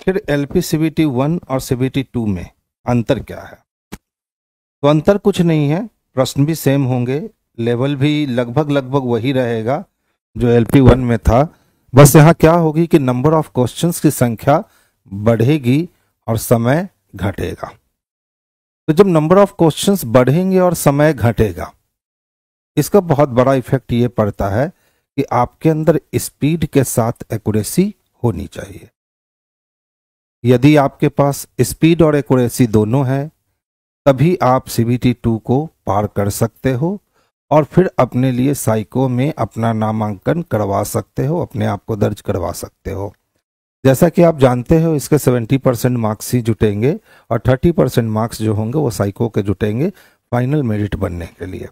आखिर एलपीसीबीटी 1 और सीबीटी 2 में अंतर क्या है? तो अंतर कुछ नहीं है, प्रश्न भी सेम होंगे, लेवल भी लगभग वही रहेगा जो एलपी 1 में था। बस यहाँ क्या होगी कि नंबर ऑफ क्वेश्चंस की संख्या बढ़ेगी और समय घटेगा। तो जब नंबर ऑफ क्वेश्चंस बढ़ेंगे और समय घटेगा, इसका बहुत बड़ा इफेक्ट ये पड़ता है कि आपके अंदर स्पीड के साथ एक्यूरेसी होनी चाहिए। यदि आपके पास स्पीड और एक्यूरेसी दोनों है, तभी आप सीबीटी 2 को पार कर सकते हो और फिर अपने लिए साइको में अपना नामांकन करवा सकते हो, अपने आप को दर्ज करवा सकते हो। जैसा कि आप जानते हो, इसके 70% मार्क्स ही जुटेंगे और 30% मार्क्स जो होंगे वो साइको के जुटेंगे फाइनल मेरिट बनने के लिए।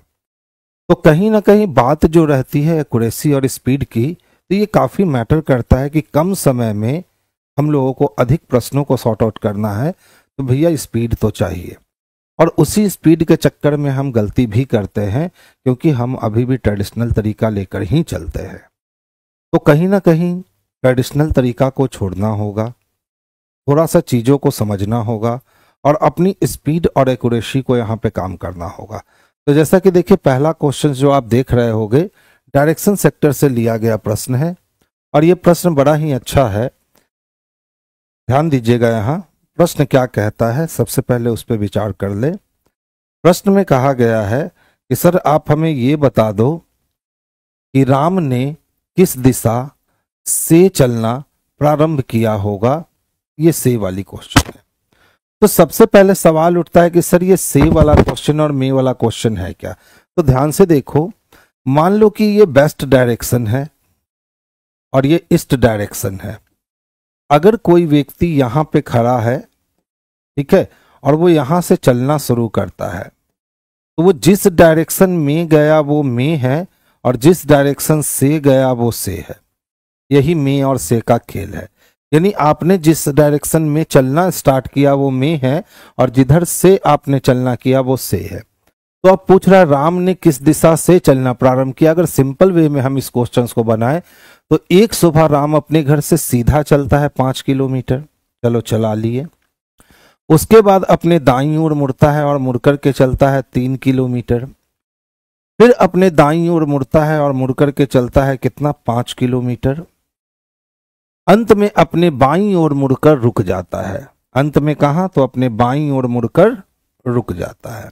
तो कहीं ना कहीं बात जो रहती है एक्यूरेसी और स्पीड की, तो ये काफ़ी मैटर करता है कि कम समय में हम लोगों को अधिक प्रश्नों को सॉर्ट आउट करना है, तो भैया स्पीड तो चाहिए। और उसी स्पीड के चक्कर में हम गलती भी करते हैं, क्योंकि हम अभी भी ट्रेडिशनल तरीका लेकर ही चलते हैं। तो कहीं ना कहीं ट्रेडिशनल तरीका को छोड़ना होगा, थोड़ा सा चीज़ों को समझना होगा और अपनी स्पीड और एक्यूरेसी को यहाँ पे काम करना होगा। तो जैसा कि देखिए, पहला क्वेश्चन जो आप देख रहे होंगे डायरेक्शन सेक्टर से लिया गया प्रश्न है और ये प्रश्न बड़ा ही अच्छा है। ध्यान दीजिएगा, यहाँ प्रश्न क्या कहता है, सबसे पहले उस पर विचार कर ले। प्रश्न में कहा गया है कि सर आप हमें ये बता दो कि राम ने किस दिशा से चलना प्रारंभ किया होगा। ये से वाली क्वेश्चन है। तो सबसे पहले सवाल उठता है कि सर ये से वाला क्वेश्चन और मे वाला क्वेश्चन है क्या? तो ध्यान से देखो, मान लो कि ये वेस्ट डायरेक्शन है और ये ईस्ट डायरेक्शन है। अगर कोई व्यक्ति यहाँ पे खड़ा है, ठीक है, और वो यहाँ से चलना शुरू करता है, तो वो जिस डायरेक्शन में गया वो मे है और जिस डायरेक्शन से गया वो से है। यही मे और से का खेल है। यानी आपने जिस डायरेक्शन में चलना स्टार्ट किया वो मे है और जिधर से आपने चलना किया वो से है। तो अब पूछ रहा है राम ने किस दिशा से चलना प्रारंभ किया। अगर सिंपल वे में हम इस क्वेश्चन को बनाए तो एक सुबह राम अपने घर से सीधा चलता है 5 किलोमीटर, चलो चला लिए। उसके बाद अपने दाईं ओर मुड़ता है और मुड़ करके चलता है 3 किलोमीटर। फिर अपने दाईं ओर मुड़ता है और मुड़ करके चलता है कितना, 5 किलोमीटर। अंत में अपने बाईं ओर मुड़कर रुक जाता है। अंत में कहा, तो अपने बाईं ओर मुड़कर रुक जाता है।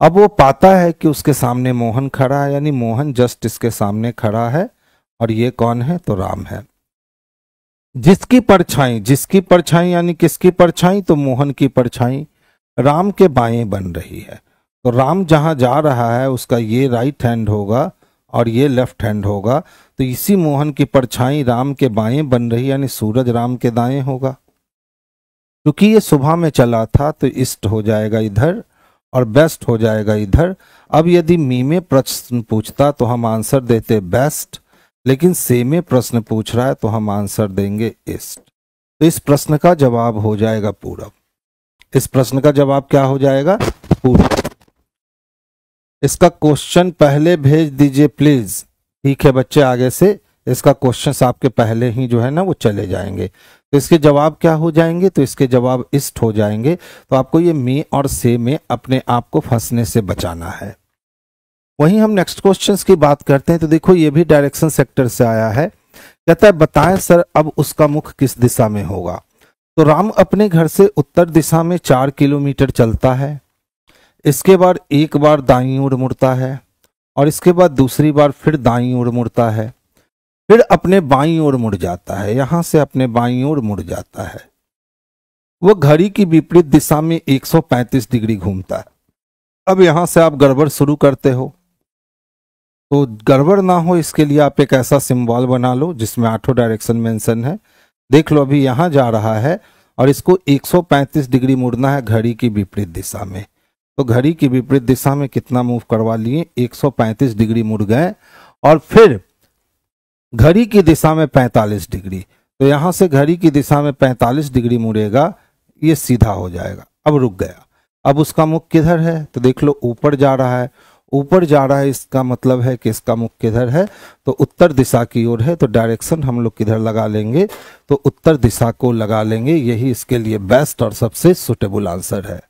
अब वो पाता है कि उसके सामने मोहन खड़ा है, यानी मोहन जस्ट इसके सामने खड़ा है और ये कौन है, तो राम है। जिसकी परछाई यानी किसकी परछाई, तो मोहन की परछाई राम के बाएं बन रही है। तो राम जहां जा रहा है उसका ये राइट हैंड होगा और ये लेफ्ट हैंड होगा। तो इसी मोहन की परछाई राम के बाएं बन रही है, यानी सूरज राम के दाएं होगा। क्योंकि ये सुबह में चला था तो ईस्ट हो जाएगा इधर और बेस्ट हो जाएगा इधर। अब यदि मी में प्रश्न पूछता तो हम आंसर देते बेस्ट, लेकिन से में प्रश्न पूछ रहा है तो हम आंसर देंगे ईस्ट। तो इस प्रश्न का जवाब हो जाएगा पूरब। इस प्रश्न का जवाब क्या हो जाएगा, पूरब। इसका क्वेश्चन पहले भेज दीजिए प्लीज। ठीक है बच्चे, आगे से इसका क्वेश्चंस आपके पहले ही जो है ना वो चले जाएंगे। तो इसके जवाब क्या हो जाएंगे, तो इसके जवाब ईस्ट हो जाएंगे। तो आपको ये मे और से में अपने आप को फंसने से बचाना है। वहीं हम नेक्स्ट क्वेश्चंस की बात करते हैं। तो देखो ये भी डायरेक्शन सेक्टर से आया है। कहता है बताएं सर अब उसका मुख किस दिशा में होगा। तो राम अपने घर से उत्तर दिशा में 4 किलोमीटर चलता है। इसके बाद एक बार दाईं ओर मुड़ता है और इसके बाद दूसरी बार फिर दाईं ओर मुड़ता है, फिर अपने बाईं ओर मुड़ जाता है। यहां से अपने बाईं ओर मुड़ जाता है। वो घड़ी की विपरीत दिशा में 135 डिग्री घूमता है। अब यहां से आप गड़बड़ शुरू करते हो, तो गड़बड़ ना हो इसके लिए आप एक ऐसा सिंबल बना लो जिसमें 8 डायरेक्शन मेंशन है। देख लो अभी यहां जा रहा है और इसको 135 डिग्री मुड़ना है घड़ी की विपरीत दिशा में। तो घड़ी की विपरीत दिशा में कितना मूव करवा लिए, 135 डिग्री मुड़ गए और फिर घड़ी की दिशा में 45 डिग्री। तो यहां से घड़ी की दिशा में 45 डिग्री मुड़ेगा, ये सीधा हो जाएगा। अब रुक गया। अब उसका मुख किधर है, तो देख लो ऊपर जा रहा है। ऊपर जा रहा है, इसका मतलब है कि इसका मुख किधर है, तो उत्तर दिशा की ओर है। तो डायरेक्शन हम लोग किधर लगा लेंगे, तो उत्तर दिशा को लगा लेंगे। यही इसके लिए बेस्ट और सबसे सुटेबल आंसर है।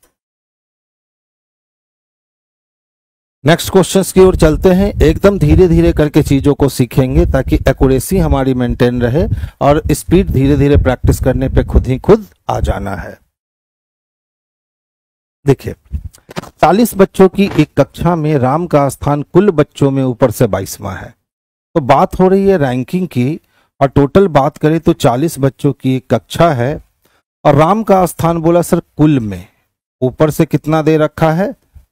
नेक्स्ट क्वेश्चंस की ओर चलते हैं। एकदम धीरे धीरे करके चीजों को सीखेंगे ताकि एक्यूरेसी हमारी मेंटेन रहे, और स्पीड धीरे धीरे प्रैक्टिस करने पे खुद ही खुद आ जाना है। देखिए, 40 बच्चों की एक कक्षा में राम का स्थान कुल बच्चों में ऊपर से 22वां है। तो बात हो रही है रैंकिंग की, और टोटल बात करें तो 40 बच्चों की एक कक्षा है, और राम का स्थान बोला सर कुल में, ऊपर से कितना दे रखा है,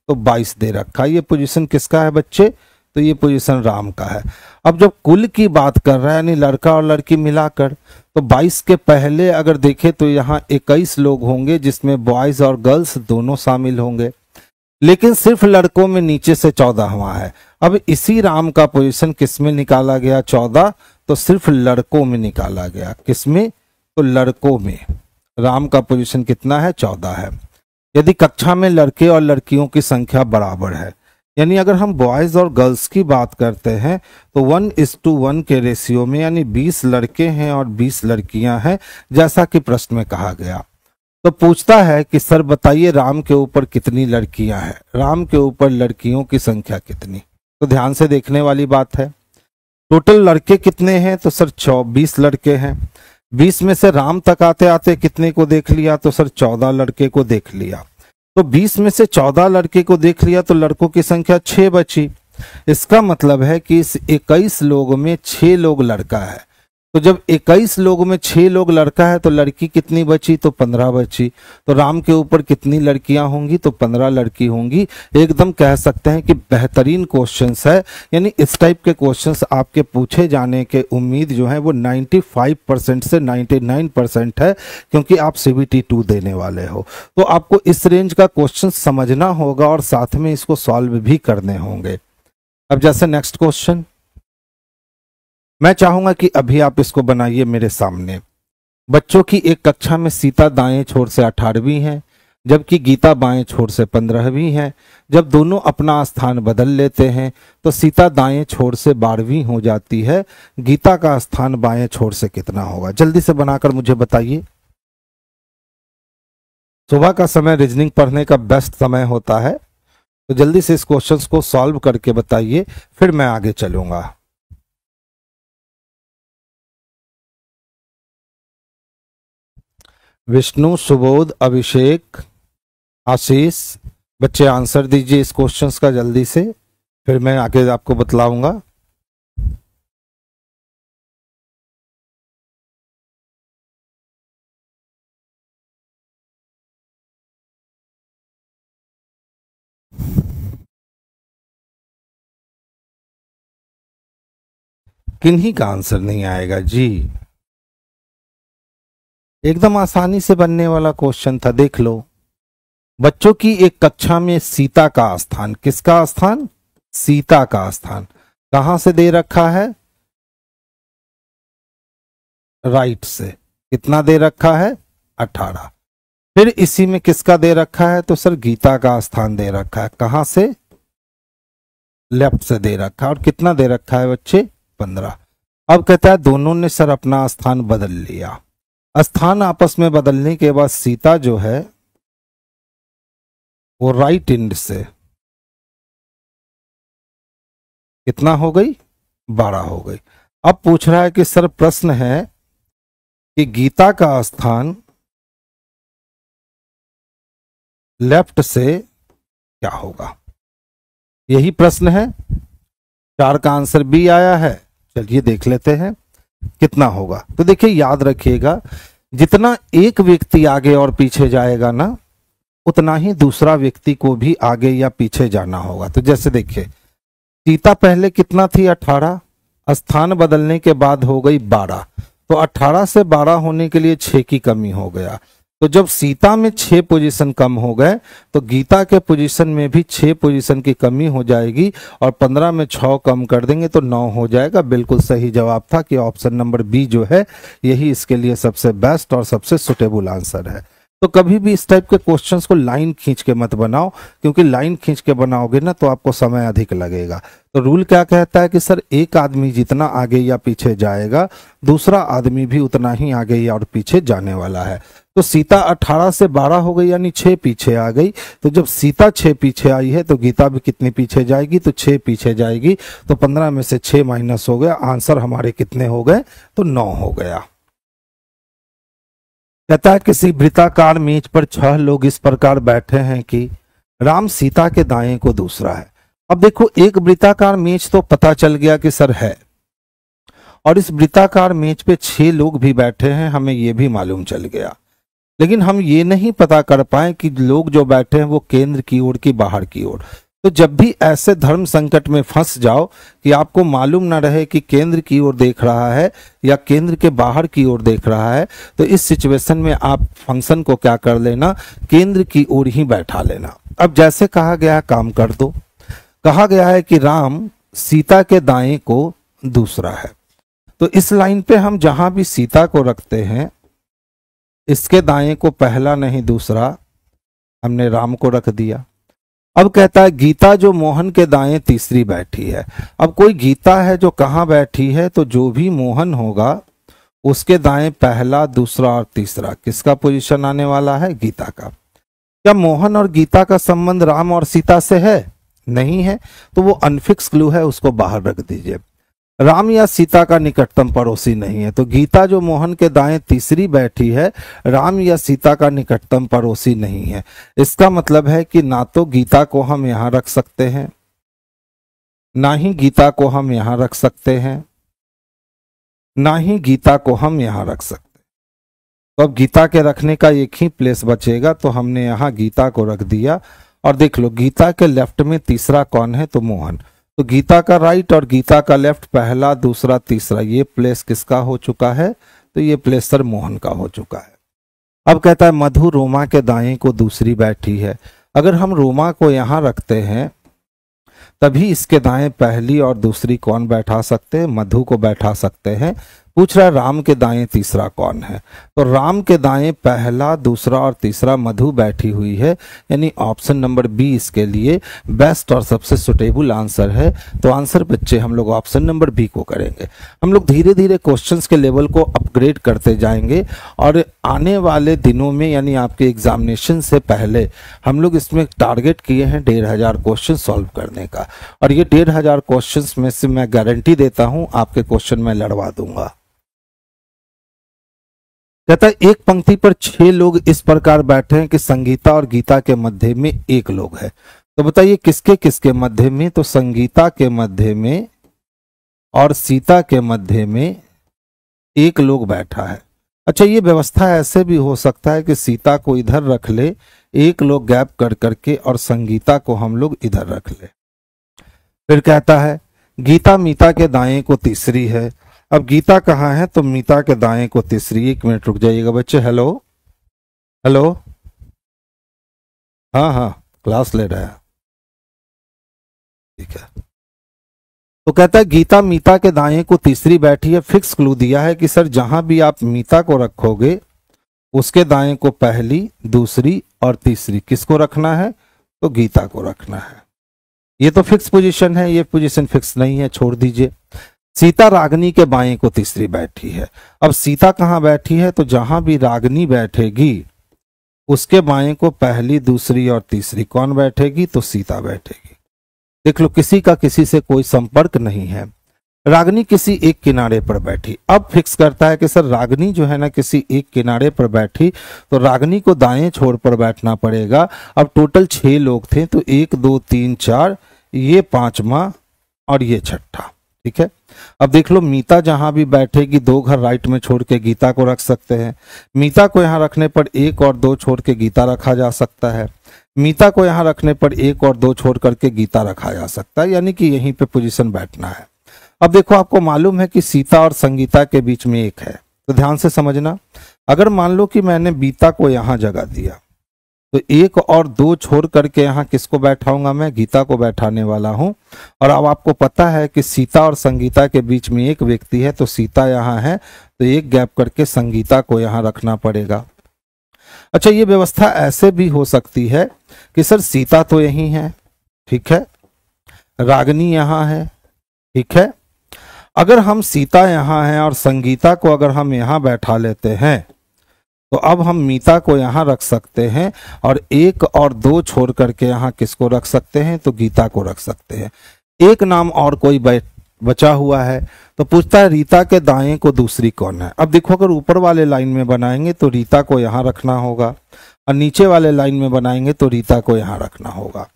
तो 22 दे रखा है। ये पोजीशन किसका है बच्चे, तो ये पोजीशन राम का है। अब जब कुल की बात कर रहा है, यानी लड़का और लड़की मिलाकर, तो 22 के पहले अगर देखें तो यहाँ 21 लोग होंगे, जिसमें बॉयज और गर्ल्स दोनों शामिल होंगे, लेकिन सिर्फ लड़कों में नीचे से 14वां है। अब इसी राम का पोजीशन किसमें निकाला गया, 14, तो सिर्फ लड़कों में निकाला गया। किसमें, तो लड़कों में राम का पोजीशन कितना है, 14 है। यदि कक्षा में लड़के और लड़कियों की संख्या बराबर है, यानी अगर हम बॉयज और गर्ल्स की बात करते हैं तो 1:1 के रेशियो में, यानी 20 लड़के हैं और 20 लड़कियां हैं, जैसा कि प्रश्न में कहा गया। तो पूछता है कि सर बताइए राम के ऊपर कितनी लड़कियां हैं, राम के ऊपर लड़कियों की संख्या कितनी। तो ध्यान से देखने वाली बात है। टोटल लड़के कितने हैं, तो सर 20 लड़के हैं। 20 में से राम तक आते आते कितने को देख लिया, तो सर 14 लड़के को देख लिया। तो 20 में से 14 लड़के को देख लिया, तो लड़कों की संख्या 6 बची। इसका मतलब है कि इस 21 लोगों में 6 लोग लड़का है। तो जब 21 लोगों में 6 लोग लड़का है, तो लड़की कितनी बची, तो 15 बची। तो राम के ऊपर कितनी लड़कियां होंगी, तो 15 लड़की होंगी। एकदम कह सकते हैं कि बेहतरीन क्वेश्चंस है, यानी इस टाइप के क्वेश्चंस आपके पूछे जाने के उम्मीद जो है वो 95% से 99% है, क्योंकि आप CBT 2 देने वाले हो। तो आपको इस रेंज का क्वेश्चन समझना होगा और साथ में इसको सॉल्व भी करने होंगे। अब जैसे नेक्स्ट क्वेश्चन, मैं चाहूंगा कि अभी आप इसको बनाइए मेरे सामने। बच्चों की एक कक्षा में सीता दाएं छोर से 18वीं है, जबकि गीता बाएं छोर से 15वीं है। जब दोनों अपना स्थान बदल लेते हैं तो सीता दाएं छोर से 12वीं हो जाती है। गीता का स्थान बाएं छोर से कितना होगा, जल्दी से बनाकर मुझे बताइए। सुबह का समय रीजनिंग पढ़ने का बेस्ट समय होता है, तो जल्दी से इस क्वेश्चंस को सॉल्व करके बताइए, फिर मैं आगे चलूंगा। विष्णु, सुबोध, अभिषेक, आशीष, बच्चे आंसर दीजिए इस क्वेश्चंस का जल्दी से, फिर मैं आगे आपको बतलाऊंगा। किन्हीं का आंसर नहीं आएगा जी, एकदम आसानी से बनने वाला क्वेश्चन था। देख लो, बच्चों की एक कक्षा में सीता का स्थान, किसका स्थान, सीता का स्थान कहां से दे रखा है, राइट से। कितना दे रखा है, 18। फिर इसी में किसका दे रखा है, तो सर गीता का स्थान दे रखा है, कहां से, लेफ्ट से दे रखा है। और कितना दे रखा है बच्चे, 15। अब कहता है दोनों ने सर अपना स्थान बदल लिया। स्थान आपस में बदलने के बाद सीता जो है वो राइट एंड से कितना हो गई, 12 हो गई। अब पूछ रहा है कि सर प्रश्न है कि गीता का स्थान लेफ्ट से क्या होगा, यही प्रश्न है। 4 का आंसर बी आया है, चलिए देख लेते हैं कितना होगा। तो देखिए, याद रखिएगा, जितना एक व्यक्ति आगे और पीछे जाएगा ना, उतना ही दूसरा व्यक्ति को भी आगे या पीछे जाना होगा। तो जैसे देखिए, सीता पहले कितना थी, 18, स्थान बदलने के बाद हो गई 12, तो 18 से 12 होने के लिए 6 की कमी हो गया। तो जब सीता में 6 पोजीशन कम हो गए, तो गीता के पोजीशन में भी 6 पोजीशन की कमी हो जाएगी, और 15 में 6 कम कर देंगे तो 9 हो जाएगा। बिल्कुल सही जवाब था कि ऑप्शन नंबर बी जो है यही इसके लिए सबसे बेस्ट और सबसे सुटेबल आंसर है। तो कभी भी इस टाइप के क्वेश्चंस को लाइन खींच के मत बनाओ, क्योंकि लाइन खींच के बनाओगे ना तो आपको समय अधिक लगेगा। तो रूल क्या कहता है कि सर एक आदमी जितना आगे या पीछे जाएगा दूसरा आदमी भी उतना ही आगे या और पीछे जाने वाला है। तो सीता 18 से 12 हो गई, यानी 6 पीछे आ गई। तो जब सीता 6 पीछे आई है तो गीता भी कितनी पीछे जाएगी, तो 6 पीछे जाएगी। तो 15 में से 6 माइनस हो गया, आंसर हमारे कितने हो गए, तो 9 हो गया। कहता है किसी वृत्ताकार मेज पर 6 लोग इस प्रकार बैठे हैं कि राम सीता के दाएं को दूसरा है। अब देखो एक वृत्ताकार मेज तो पता चल गया कि सर है, और इस वृत्ताकार मेज पे 6 लोग भी बैठे हैं, हमें यह भी मालूम चल गया। लेकिन हम ये नहीं पता कर पाए कि लोग जो बैठे हैं वो केंद्र की ओर की बाहर की ओर। तो जब भी ऐसे धर्म संकट में फंस जाओ कि आपको मालूम ना रहे कि केंद्र की ओर देख रहा है या केंद्र के बाहर की ओर देख रहा है, तो इस सिचुएशन में आप फंक्शन को क्या कर लेना, केंद्र की ओर ही बैठा लेना। अब जैसे कहा गया है काम कर दो। कहा गया है कि राम सीता के दाएं को दूसरा है, तो इस लाइन पे हम जहां भी सीता को रखते हैं इसके दाएं को पहला नहीं दूसरा हमने राम को रख दिया। अब कहता है गीता जो मोहन के दाएं तीसरी बैठी है। अब कोई गीता है जो कहां बैठी है, तो जो भी मोहन होगा उसके दाएं पहला दूसरा और तीसरा किसका पोजीशन आने वाला है, गीता का। क्या मोहन और गीता का संबंध राम और सीता से है, नहीं है, तो वो अनफिक्स क्लू है, उसको बाहर रख दीजिए। राम या सीता का निकटतम पड़ोसी नहीं है, तो गीता जो मोहन के दाएं तीसरी बैठी है राम या सीता का निकटतम पड़ोसी नहीं है। इसका मतलब है कि ना तो गीता को हम यहां रख सकते हैं, ना ही गीता को हम यहां रख सकते हैं, ना ही गीता को हम यहां रख सकते हैं। तो अब गीता के रखने का एक ही प्लेस बचेगा, तो हमने यहां गीता को रख दिया। और देख लो गीता के लेफ्ट में तीसरा कौन है, तो मोहन। तो गीता का राइट और गीता का लेफ्ट पहला दूसरा तीसरा, ये प्लेस किसका हो चुका है, तो ये प्लेस सर मोहन का हो चुका है। अब कहता है मधु रोमा के दाएं को दूसरी बैठी है। अगर हम रोमा को यहां रखते हैं तभी इसके दाएं पहली और दूसरी कौन बैठा सकते हैं, मधु को बैठा सकते हैं। पूछ रहा है राम के दाएं तीसरा कौन है, तो राम के दाएं पहला दूसरा और तीसरा मधु बैठी हुई है, यानी ऑप्शन नंबर बी इसके लिए बेस्ट और सबसे सुटेबल आंसर है। तो आंसर बच्चे हम लोग ऑप्शन नंबर बी को करेंगे। हम लोग धीरे धीरे क्वेश्चंस के लेवल को अपग्रेड करते जाएंगे और आने वाले दिनों में यानी आपके एग्जामिनेशन से पहले हम लोग इसमें टारगेट किए हैं 1500 क्वेश्चन सॉल्व करने का, और ये 1500 क्वेश्चन में से मैं गारंटी देता हूं आपके क्वेश्चन मैं लड़वा दूंगा। कहता है एक पंक्ति पर 6 लोग इस प्रकार बैठे हैं कि संगीता और गीता के मध्य में एक लोग है। तो बताइए किसके किसके मध्य में, तो संगीता के मध्य में और सीता के मध्य में एक लोग बैठा है। अच्छा ये व्यवस्था ऐसे भी हो सकता है कि सीता को इधर रख ले, एक लोग गैप कर करके, और संगीता को हम लोग इधर रख ले। फिर कहता है गीता मीता के दाएं को तीसरी है। अब गीता कहाँ है, तो मीता के दाएं को तीसरी। 1 मिनट रुक जाइएगा बच्चे। हेलो हेलो, हाँ हाँ क्लास ले रहा है, ठीक है। तो कहता है गीता मीता के दाएं को तीसरी बैठी है। फिक्स क्लू दिया है कि सर जहां भी आप मीता को रखोगे उसके दाएं को पहली दूसरी और तीसरी किसको रखना है, तो गीता को रखना है। ये तो फिक्स पोजीशन है, ये पोजीशन फिक्स नहीं है, छोड़ दीजिए। सीता रागनी के बाएं को तीसरी बैठी है। अब सीता कहां बैठी है, तो जहां भी रागनी बैठेगी उसके बाएं को पहली दूसरी और तीसरी कौन बैठेगी, तो सीता बैठेगी। देख लो किसी का किसी से कोई संपर्क नहीं है। रागनी किसी एक किनारे पर बैठी। अब फिक्स करता है कि सर रागनी जो है ना किसी एक किनारे पर बैठी, तो रागनी को दाएं छोर पर बैठना पड़ेगा। अब टोटल 6 लोग थे, तो 1 2 3 4, ये 5वां और ये 6ठा, ठीक है। अब देख लो मीता जहां भी बैठेगी 2 घर राइट में छोड़ के गीता को रख सकते हैं। मीता को यहां रखने पर 1 और 2 छोड़ के गीता रखा जा सकता है। मीता को यहां रखने पर 1 और 2 छोड़ करके गीता रखा जा सकता है, यानी कि यहीं पे पोजीशन बैठना है। अब देखो आपको मालूम है कि सीता और संगीता के बीच में 1 है, तो ध्यान से समझना। अगर मान लो कि मैंने बीता को यहां जगह दिया, तो 1 और 2 छोड़ करके यहां किसको बैठाऊंगा, मैं गीता को बैठाने वाला हूं। और अब आपको पता है कि सीता और संगीता के बीच में 1 व्यक्ति है, तो सीता यहां है, तो 1 गैप करके संगीता को यहां रखना पड़ेगा। अच्छा, ये व्यवस्था ऐसे भी हो सकती है कि सर सीता तो यही है, ठीक है, रागिनी यहाँ है, ठीक है। अगर हम सीता यहाँ है और संगीता को अगर हम यहाँ बैठा लेते हैं तो अब हम मीता को यहाँ रख सकते हैं और 1 और 2 छोड़ करके यहाँ किसको रख सकते हैं, तो गीता को रख सकते हैं। एक नाम और कोई बचा हुआ है, तो पूछता है रीता के दाएं को दूसरी कौन है। अब देखो, अगर ऊपर वाले लाइन में बनाएंगे तो रीता को यहाँ रखना होगा और नीचे वाले लाइन में बनाएंगे तो रीता को यहाँ रखना होगा।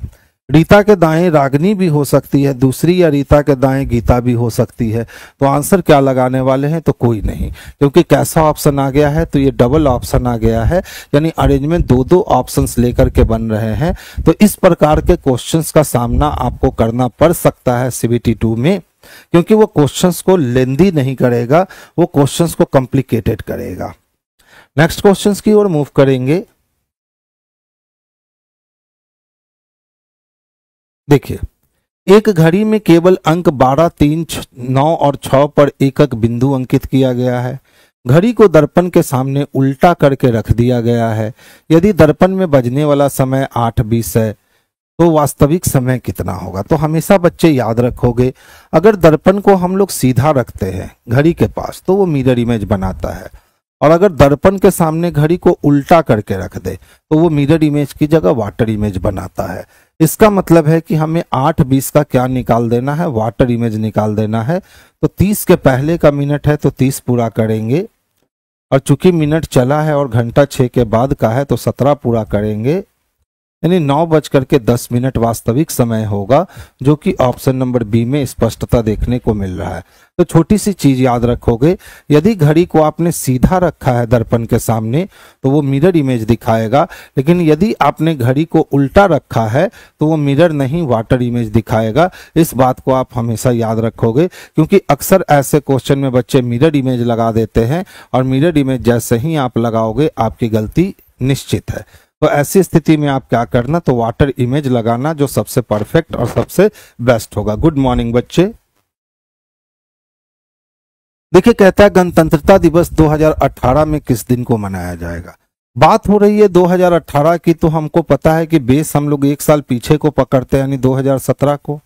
रीता के दाएं रागिनी भी हो सकती है दूसरी, या रीता के दाएं गीता भी हो सकती है। तो आंसर क्या लगाने वाले हैं, तो कोई नहीं, क्योंकि कैसा ऑप्शन आ गया है, तो ये डबल ऑप्शन आ गया है, यानी अरेंजमेंट 2-2 ऑप्शंस लेकर के बन रहे हैं। तो इस प्रकार के क्वेश्चंस का सामना आपको करना पड़ सकता है CBT 2 में, क्योंकि वो क्वेश्चंस को लेंदी नहीं करेगा, वो क्वेश्चंस को कॉम्प्लिकेटेड करेगा। नेक्स्ट क्वेश्चंस की ओर मूव करेंगे। देखिए, एक घड़ी में केवल अंक 12, 3, 9 और 6 पर एकक बिंदु अंकित किया गया है। घड़ी को दर्पण के सामने उल्टा करके रख दिया गया है। यदि दर्पण में बजने वाला समय 8:20 है तो वास्तविक समय कितना होगा। तो हमेशा बच्चे याद रखोगे, अगर दर्पण को हम लोग सीधा रखते हैं घड़ी के पास तो वो मिरर इमेज बनाता है, और अगर दर्पण के सामने घड़ी को उल्टा करके रख दे तो वो मिरर इमेज की जगह वाटर इमेज बनाता है। इसका मतलब है कि हमें 8:20 का क्या निकाल देना है, वाटर इमेज निकाल देना है। तो 30 के पहले का मिनट है तो 30 पूरा करेंगे, और चूंकि मिनट चला है और घंटा 6 के बाद का है तो 17 पूरा करेंगे, यानी 9:10 वास्तविक समय होगा, जो कि ऑप्शन नंबर बी में स्पष्टता देखने को मिल रहा है। तो छोटी सी चीज याद रखोगे, यदि घड़ी को आपने सीधा रखा है दर्पण के सामने तो वो मिरर इमेज दिखाएगा, लेकिन यदि आपने घड़ी को उल्टा रखा है तो वो मिरर नहीं वाटर इमेज दिखाएगा। इस बात को आप हमेशा याद रखोगे, क्योंकि अक्सर ऐसे क्वेश्चन में बच्चे मिरर इमेज लगा देते हैं, और मिरर इमेज जैसे ही आप लगाओगे आपकी गलती निश्चित है। तो ऐसी स्थिति में आप क्या करना, तो वाटर इमेज लगाना, जो सबसे परफेक्ट और सबसे बेस्ट होगा। गुड मॉर्निंग बच्चे। देखिए, कहता है गणतंत्रता दिवस 2018 में किस दिन को मनाया जाएगा। बात हो रही है 2018 की, तो हमको पता है कि बेस हम लोग 1 साल पीछे को पकड़ते हैं, यानी 2017 को।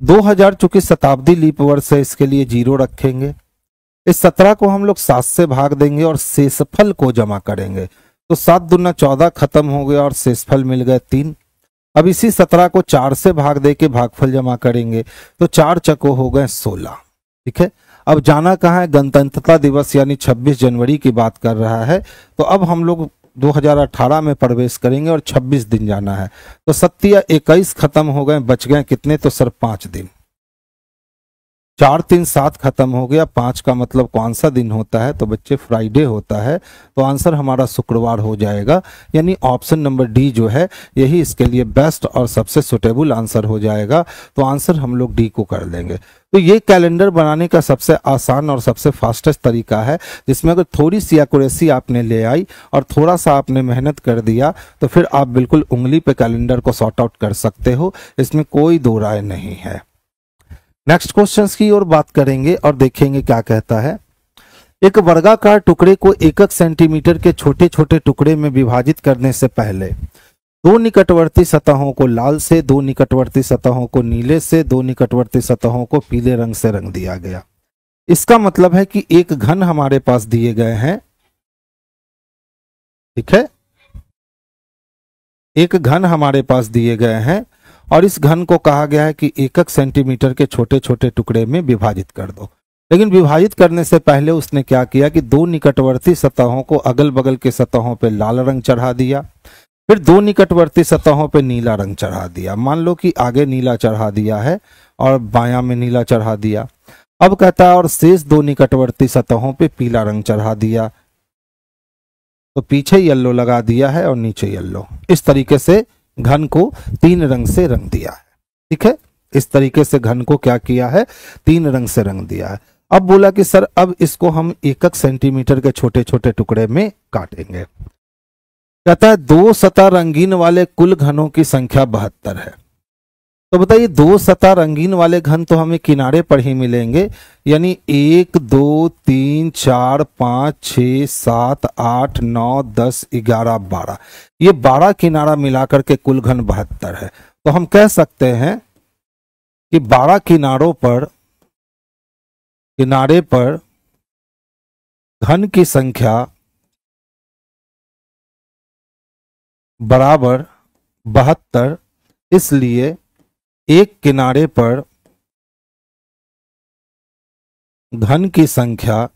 2000 चूंकि शताब्दी लीप वर्ष है, इसके लिए 0 रखेंगे। इस 17 को हम लोग 7 से भाग देंगे और शेषफल को जमा करेंगे, तो 7 दूना 14 खत्म हो गया और शेषफल मिल गए 3। अब इसी 17 को 4 से भाग दे के भागफल जमा करेंगे, तो 4 चको हो गए 16। ठीक है, अब जाना कहाँ है, गणतंत्रता दिवस यानी 26 जनवरी की बात कर रहा है। तो अब हम लोग 2018 में प्रवेश करेंगे और 26 दिन जाना है, तो 7 21 खत्म हो गए, बच गए कितने, तो सर 5 दिन। 4 3 7 खत्म हो गया, 5 का मतलब कौन सा दिन होता है, तो बच्चे फ्राइडे होता है। तो आंसर हमारा शुक्रवार हो जाएगा, यानी ऑप्शन नंबर डी जो है यही इसके लिए बेस्ट और सबसे सुटेबल आंसर हो जाएगा। तो आंसर हम लोग डी को कर लेंगे। तो ये कैलेंडर बनाने का सबसे आसान और सबसे फास्टेस्ट तरीका है, जिसमें अगर थोड़ी सी एक्यूरेसी आपने ले आई और थोड़ा सा आपने मेहनत कर दिया तो फिर आप बिल्कुल उंगली पे कैलेंडर को सॉर्ट आउट कर सकते हो, इसमें कोई दो राय नहीं है। नेक्स्ट क्वेश्चंस की ओर बात करेंगे और देखेंगे क्या कहता है। एक वर्गाकार टुकड़े को 1 सेंटीमीटर के छोटे छोटे टुकड़े में विभाजित करने से पहले 2 निकटवर्ती सतहों को लाल से, 2 निकटवर्ती सतहों को नीले से, 2 निकटवर्ती सतहों को पीले रंग से रंग दिया गया। इसका मतलब है कि एक घन हमारे पास दिए गए हैं, ठीक है, एक घन हमारे पास दिए गए हैं और इस घन को कहा गया है कि 1 सेंटीमीटर के छोटे छोटे टुकड़े में विभाजित कर दो। लेकिन विभाजित करने से पहले उसने क्या किया कि 2 निकटवर्ती सतहों को अगल बगल के सतहों पे लाल रंग चढ़ा दिया, फिर 2 निकटवर्ती सतहों पे नीला रंग चढ़ा दिया। मान लो कि आगे नीला चढ़ा दिया है और बायां में नीला चढ़ा दिया। अब कहता है और शेष 2 निकटवर्ती सतहों पे पीला रंग चढ़ा दिया, तो पीछे येलो लगा दिया है और नीचे येलो। इस तरीके से घन को 3 रंग से रंग दिया है, ठीक है, इस तरीके से घन को क्या किया है, 3 रंग से रंग दिया है। अब बोला कि सर अब इसको हम 1 सेंटीमीटर के छोटे छोटे टुकड़े में काटेंगे। कहता है 2 सतह रंगीन वाले कुल घनों की संख्या 72 है। तो बताइए दो सतह रंगीन वाले घन तो हमें किनारे पर ही मिलेंगे, यानी 1 2 3 4 5 6 7 8 9 10 11 12, ये 12 किनारा मिलाकर के कुल घन 72 है। तो हम कह सकते हैं कि 12 किनारे पर घन की संख्या बराबर 72, इसलिए एक किनारे पर घन की संख्या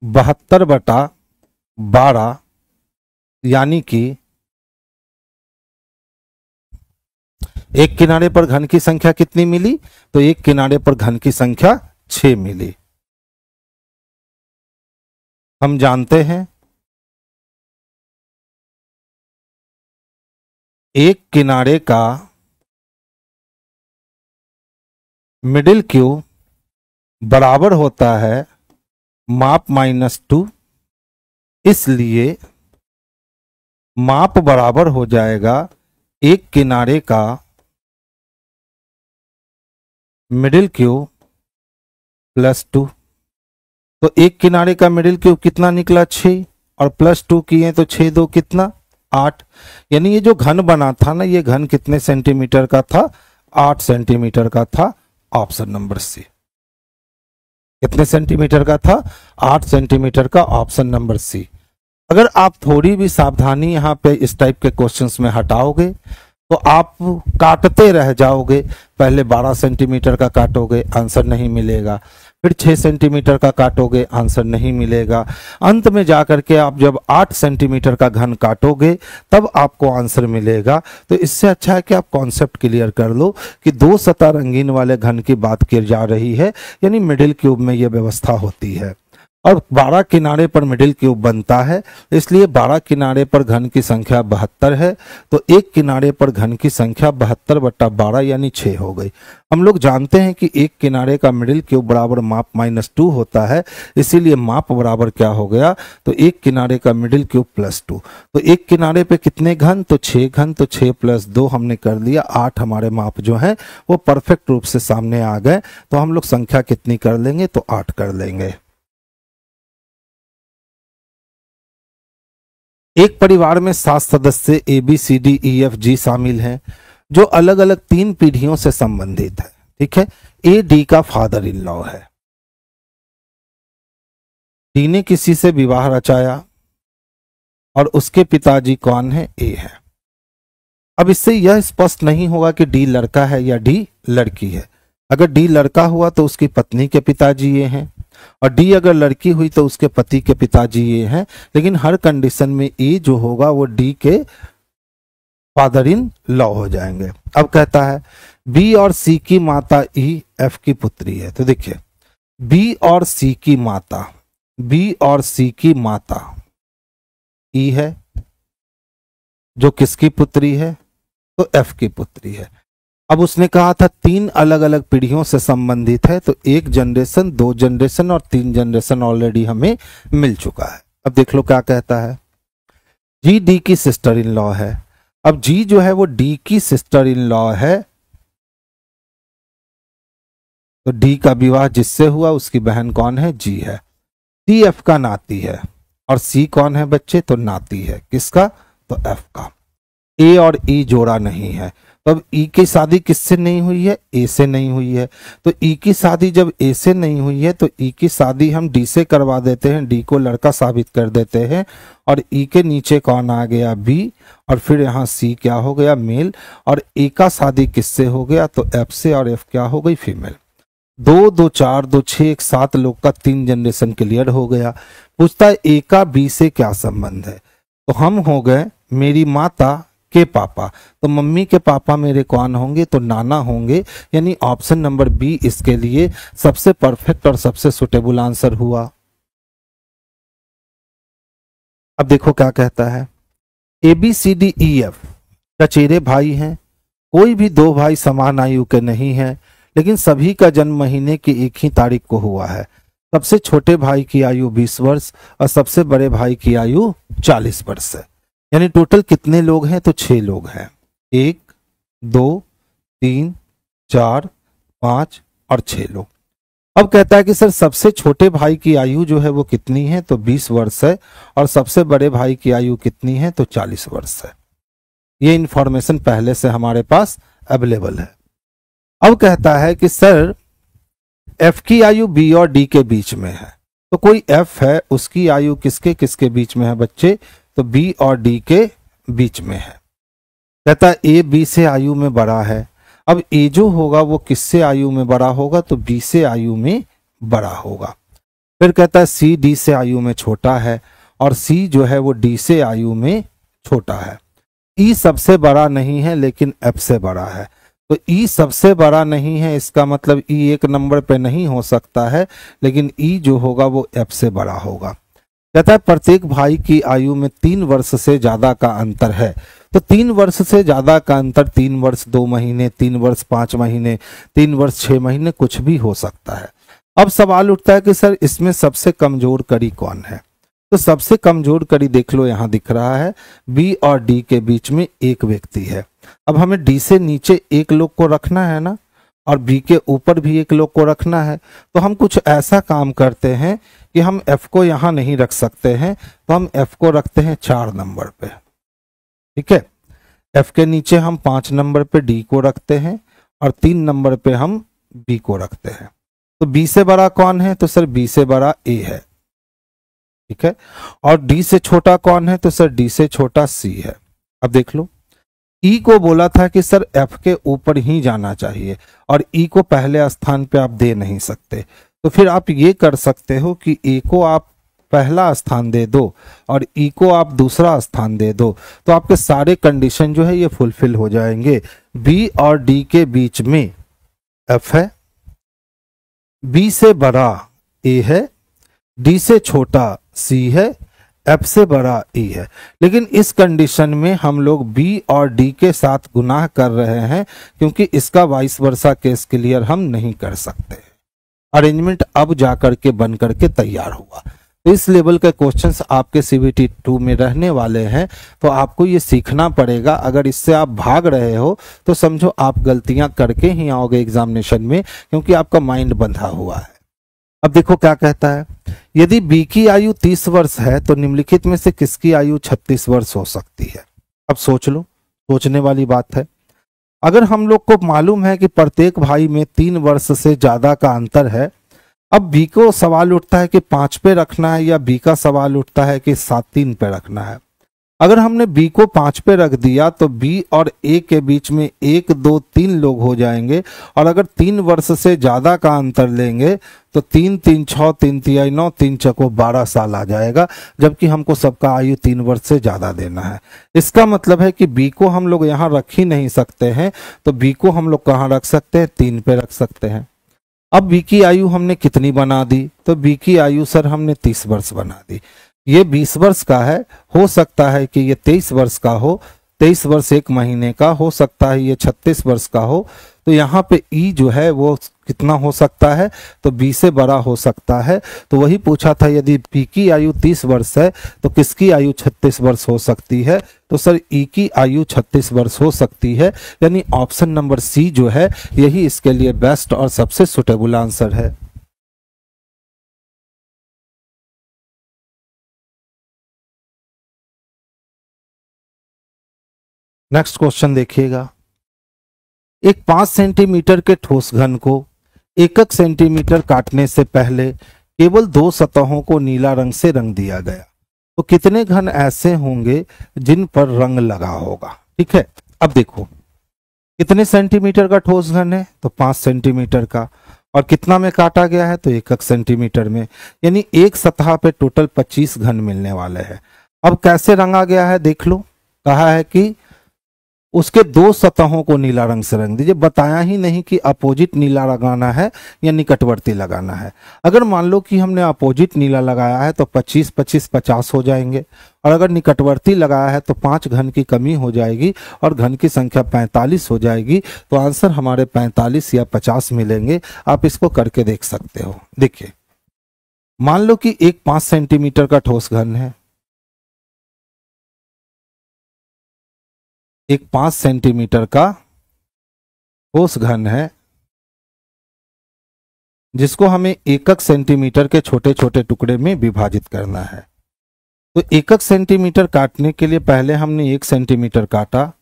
72/12, यानी कि एक किनारे पर घन की संख्या कितनी मिली, तो एक किनारे पर घन की संख्या 6 मिली। हम जानते हैं एक किनारे का मिडिल क्यूब बराबर होता है माप -2, इसलिए माप बराबर हो जाएगा एक किनारे का मिडिल क्यूब +2। तो एक किनारे का मिडिल क्यूब कितना निकला 6, और +2 किए तो 6 2 कितना 8, यानी ये जो घन बना था ना, ये घन कितने सेंटीमीटर का था, 8 सेंटीमीटर का था। Option number C. कितने सेंटीमीटर का था, 8 सेंटीमीटर का, ऑप्शन नंबर सी। अगर आप थोड़ी भी सावधानी यहाँ पे इस टाइप के क्वेश्चंस में हटाओगे तो आप काटते रह जाओगे। पहले 12 सेंटीमीटर का काटोगे, आंसर नहीं मिलेगा, फिर 6 सेंटीमीटर का काटोगे, आंसर नहीं मिलेगा, अंत में जाकर के आप जब 8 सेंटीमीटर का घन काटोगे तब आपको आंसर मिलेगा। तो इससे अच्छा है कि आप कॉन्सेप्ट क्लियर कर लो कि दो सतह रंगीन वाले घन की बात की जा रही है, यानी मिडिल क्यूब में यह व्यवस्था होती है, और 12 किनारे पर मिडिल क्यूब बनता है, इसलिए 12 किनारे पर घन की संख्या 72 है। तो एक किनारे पर घन की संख्या 72/12 यानी 6 हो गई। हम लोग जानते हैं कि एक किनारे का मिडिल क्यूब बराबर माप -2 होता है, इसीलिए माप बराबर क्या हो गया, तो एक किनारे का मिडिल क्यूब +2। तो एक किनारे पे कितने घन, तो 6 घन, तो 6 + 2 हमने कर लिया 8। हमारे माप जो है वो परफेक्ट रूप से सामने आ गए। तो हम लोग संख्या कितनी कर लेंगे, तो 8 कर लेंगे। एक परिवार में 7 सदस्य ABCDEFG शामिल हैं, जो अलग अलग 3 पीढ़ियों से संबंधित है। ठीक है, AD का फादर इन लॉ है, D ने किसी से विवाह रचाया और उसके पिताजी कौन है, A है। अब इससे यह स्पष्ट नहीं होगा कि D लड़का है या D लड़की है। अगर D लड़का हुआ तो उसकी पत्नी के पिताजी ये हैं, और D अगर लड़की हुई तो उसके पति के पिताजी ये हैं। लेकिन हर कंडीशन में A जो होगा वो D के फादर इन लॉ हो जाएंगे। अब कहता है B और C की माता E F की पुत्री है। तो देखिए B और C की माता E है, जो किसकी पुत्री है, तो F की पुत्री है। अब उसने कहा था 3 अलग अलग पीढ़ियों से संबंधित है, तो 1 जनरेशन, 2 जनरेशन और 3 जनरेशन ऑलरेडी हमें मिल चुका है। अब देख लो क्या कहता है, जी डी की सिस्टर इन लॉ है। अब जी जो है वो डी की सिस्टर इन लॉ है, तो डी का विवाह जिससे हुआ उसकी बहन कौन है, जी है। सी एफ का नाती है, और सी कौन है बच्चे, तो नाती है किसका, तो एफ का। ए और ई जोड़ा नहीं है, तो अब ई की शादी किससे नहीं हुई है, ए से नहीं हुई है। तो ई की शादी जब ए से नहीं हुई है तो ई की शादी हम डी से करवा देते हैं, डी को लड़का साबित कर देते हैं, और ई के नीचे कौन आ गया, बी, और फिर यहाँ सी क्या हो गया, मेल, और ए का शादी किससे हो गया, तो एफ से, और एफ क्या हो गई, फीमेल। 2 2 4 2 6 7 लोग का 3 जनरेशन क्लियर हो गया। पूछता है ए का बी से क्या संबंध है, तो हम हो गए मेरी माता के पापा, तो मम्मी के पापा मेरे कौन होंगे, तो नाना होंगे, यानी ऑप्शन नंबर बी इसके लिए सबसे परफेक्ट और सबसे सुटेबल आंसर हुआ। अब देखो क्या कहता है, A B C D E F चचेरे भाई हैं, कोई भी 2 भाई समान आयु के नहीं है, लेकिन सभी का जन्म महीने की एक ही तारीख को हुआ है। सबसे छोटे भाई की आयु 20 वर्ष और सबसे बड़े भाई की आयु 40 वर्ष है। यानी टोटल कितने लोग हैं, तो 6 लोग हैं। 1 2 3 4 5 और 6 लोग। अब कहता है कि सर सबसे छोटे भाई की आयु जो है वो कितनी है, तो 20 वर्ष है, और सबसे बड़े भाई की आयु कितनी है, तो 40 वर्ष है। ये इंफॉर्मेशन पहले से हमारे पास अवेलेबल है। अब कहता है कि सर एफ की आयु बी और डी के बीच में है, तो कोई एफ है उसकी आयु किसके किसके बीच में है बच्चे, तो बी और डी के बीच में है। कहता है ए बी से आयु में बड़ा है। अब ए जो होगा वो किससे आयु में बड़ा होगा, तो बी से आयु में बड़ा होगा। फिर कहता है सी डी से आयु में छोटा है, और सी जो है वो डी से आयु में छोटा है। ई सबसे बड़ा नहीं है लेकिन एफ से बड़ा है, तो ई सबसे बड़ा नहीं है, इसका मतलब ई एक नंबर पे नहीं हो सकता है, लेकिन ई जो होगा वो एफ से बड़ा होगा। कहता है प्रत्येक भाई की आयु में 3 वर्ष से ज्यादा का अंतर है, तो 3 वर्ष से ज्यादा का अंतर 3 वर्ष 2 महीने, 3 वर्ष 5 महीने, 3 वर्ष 6 महीने, कुछ भी हो सकता है। अब सवाल उठता है कि सर इसमें सबसे कमजोर कड़ी कौन है, तो सबसे कमजोर कड़ी देख लो यहां दिख रहा है, बी और डी के बीच में एक व्यक्ति है। अब हमें डी से नीचे एक लोग को रखना है ना, और बी के ऊपर भी एक लोग को रखना है, तो हम कुछ ऐसा काम करते हैं कि हम एफ को यहां नहीं रख सकते हैं, तो हम एफ को रखते हैं 4 नंबर पे। ठीक है, एफ के नीचे हम 5 नंबर पे डी को रखते हैं, और 3 नंबर पे हम बी को रखते हैं। तो बी से बड़ा कौन है, तो सर बी से बड़ा ए है। ठीक है, और डी से छोटा कौन है, तो सर डी से छोटा सी है। अब देख लो, ई को बोला था कि सर एफ के ऊपर ही जाना चाहिए, और ई को पहले स्थान पे आप दे नहीं सकते, तो फिर आप ये कर सकते हो कि ए को आप पहला स्थान दे दो और ई को आप दूसरा स्थान दे दो, तो आपके सारे कंडीशन जो है ये फुलफिल हो जाएंगे। बी और डी के बीच में एफ है, बी से बड़ा ए है, डी से छोटा सी है, एफ से बड़ा ई है। लेकिन इस कंडीशन में हम लोग बी और डी के साथ गुनाह कर रहे हैं, क्योंकि इसका वाइस वर्सा केस क्लियर हम नहीं कर सकते। अरेंजमेंट अब जाकर के बन करके तैयार हुआ। तो इस लेवल के क्वेश्चंस आपके सीबीटी 2 में रहने वाले हैं, तो आपको ये सीखना पड़ेगा। अगर इससे आप भाग रहे हो तो समझो आप गलतियां करके ही आओगे एग्जामिनेशन में, क्योंकि आपका माइंड बंधा हुआ है। अब देखो क्या कहता है, यदि बी की आयु 30 वर्ष है तो निम्नलिखित में से किसकी आयु 36 वर्ष हो सकती है। अब सोच लो, सोचने वाली बात है। अगर हम लोग को मालूम है कि प्रत्येक भाई में 3 वर्ष से ज्यादा का अंतर है, अब बी को सवाल उठता है कि 5 पे रखना है, या बी का सवाल उठता है कि 3 पे रखना है। अगर हमने बी को 5 पे रख दिया तो बी और ए के बीच में 1 2 3 लोग हो जाएंगे, और अगर 3 वर्ष से ज्यादा का अंतर लेंगे तो 3 3 6 3 3 9 3 चको 12 साल आ जाएगा, जबकि हमको सबका आयु 3 वर्ष से ज्यादा देना है। इसका मतलब है कि बी को हम लोग यहाँ रख ही नहीं सकते हैं, तो बी को हम लोग कहाँ रख सकते हैं, 3 पे रख सकते हैं। अब बी की आयु हमने कितनी बना दी, तो बी की आयु सर हमने 30 वर्ष बना दी। ये 20 वर्ष का है, हो सकता है कि ये 23 वर्ष का हो, 23 वर्ष 1 महीने का हो सकता है, ये 36 वर्ष का हो। तो यहाँ पे ई जो है वो कितना हो सकता है, तो बी से बड़ा हो सकता है। तो वही पूछा था, यदि बी की आयु 30 वर्ष है तो किसकी आयु 36 वर्ष हो सकती है, तो सर ई की आयु 36 वर्ष हो सकती है। यानी ऑप्शन नंबर सी जो है यही इसके लिए बेस्ट और सबसे सुटेबल आंसर है। नेक्स्ट क्वेश्चन देखिएगा, एक 5 सेंटीमीटर के ठोस घन को 1 सेंटीमीटर काटने से पहले केवल 2 सतहों को नीला रंग से रंग दिया गया, तो कितने घन ऐसे होंगे जिन पर रंग लगा होगा। ठीक है, अब देखो कितने सेंटीमीटर का ठोस घन है, तो 5 सेंटीमीटर का, और कितना में काटा गया है, तो 1 सेंटीमीटर में, यानी एक सतह पे टोटल 25 घन मिलने वाले हैं। अब कैसे रंगा गया है देख लो, कहा है कि उसके 2 सतहों को नीला रंग से रंग दीजिए। बताया ही नहीं कि अपोजिट नीला लगाना है या निकटवर्ती लगाना है। अगर मान लो कि हमने अपोजिट नीला लगाया है तो 25 25 50 हो जाएंगे, और अगर निकटवर्ती लगाया है तो 5 घन की कमी हो जाएगी और घन की संख्या 45 हो जाएगी। तो आंसर हमारे 45 या 50 मिलेंगे। आप इसको करके देख सकते हो। देखिए, मान लो कि एक 5 सेंटीमीटर का ठोस घन है, एक 5 सेंटीमीटर का ठोस घन है जिसको हमें एकक सेंटीमीटर के छोटे छोटे टुकड़े में विभाजित करना है। तो एकक सेंटीमीटर काटने के लिए पहले हमने 1 सेंटीमीटर काटा,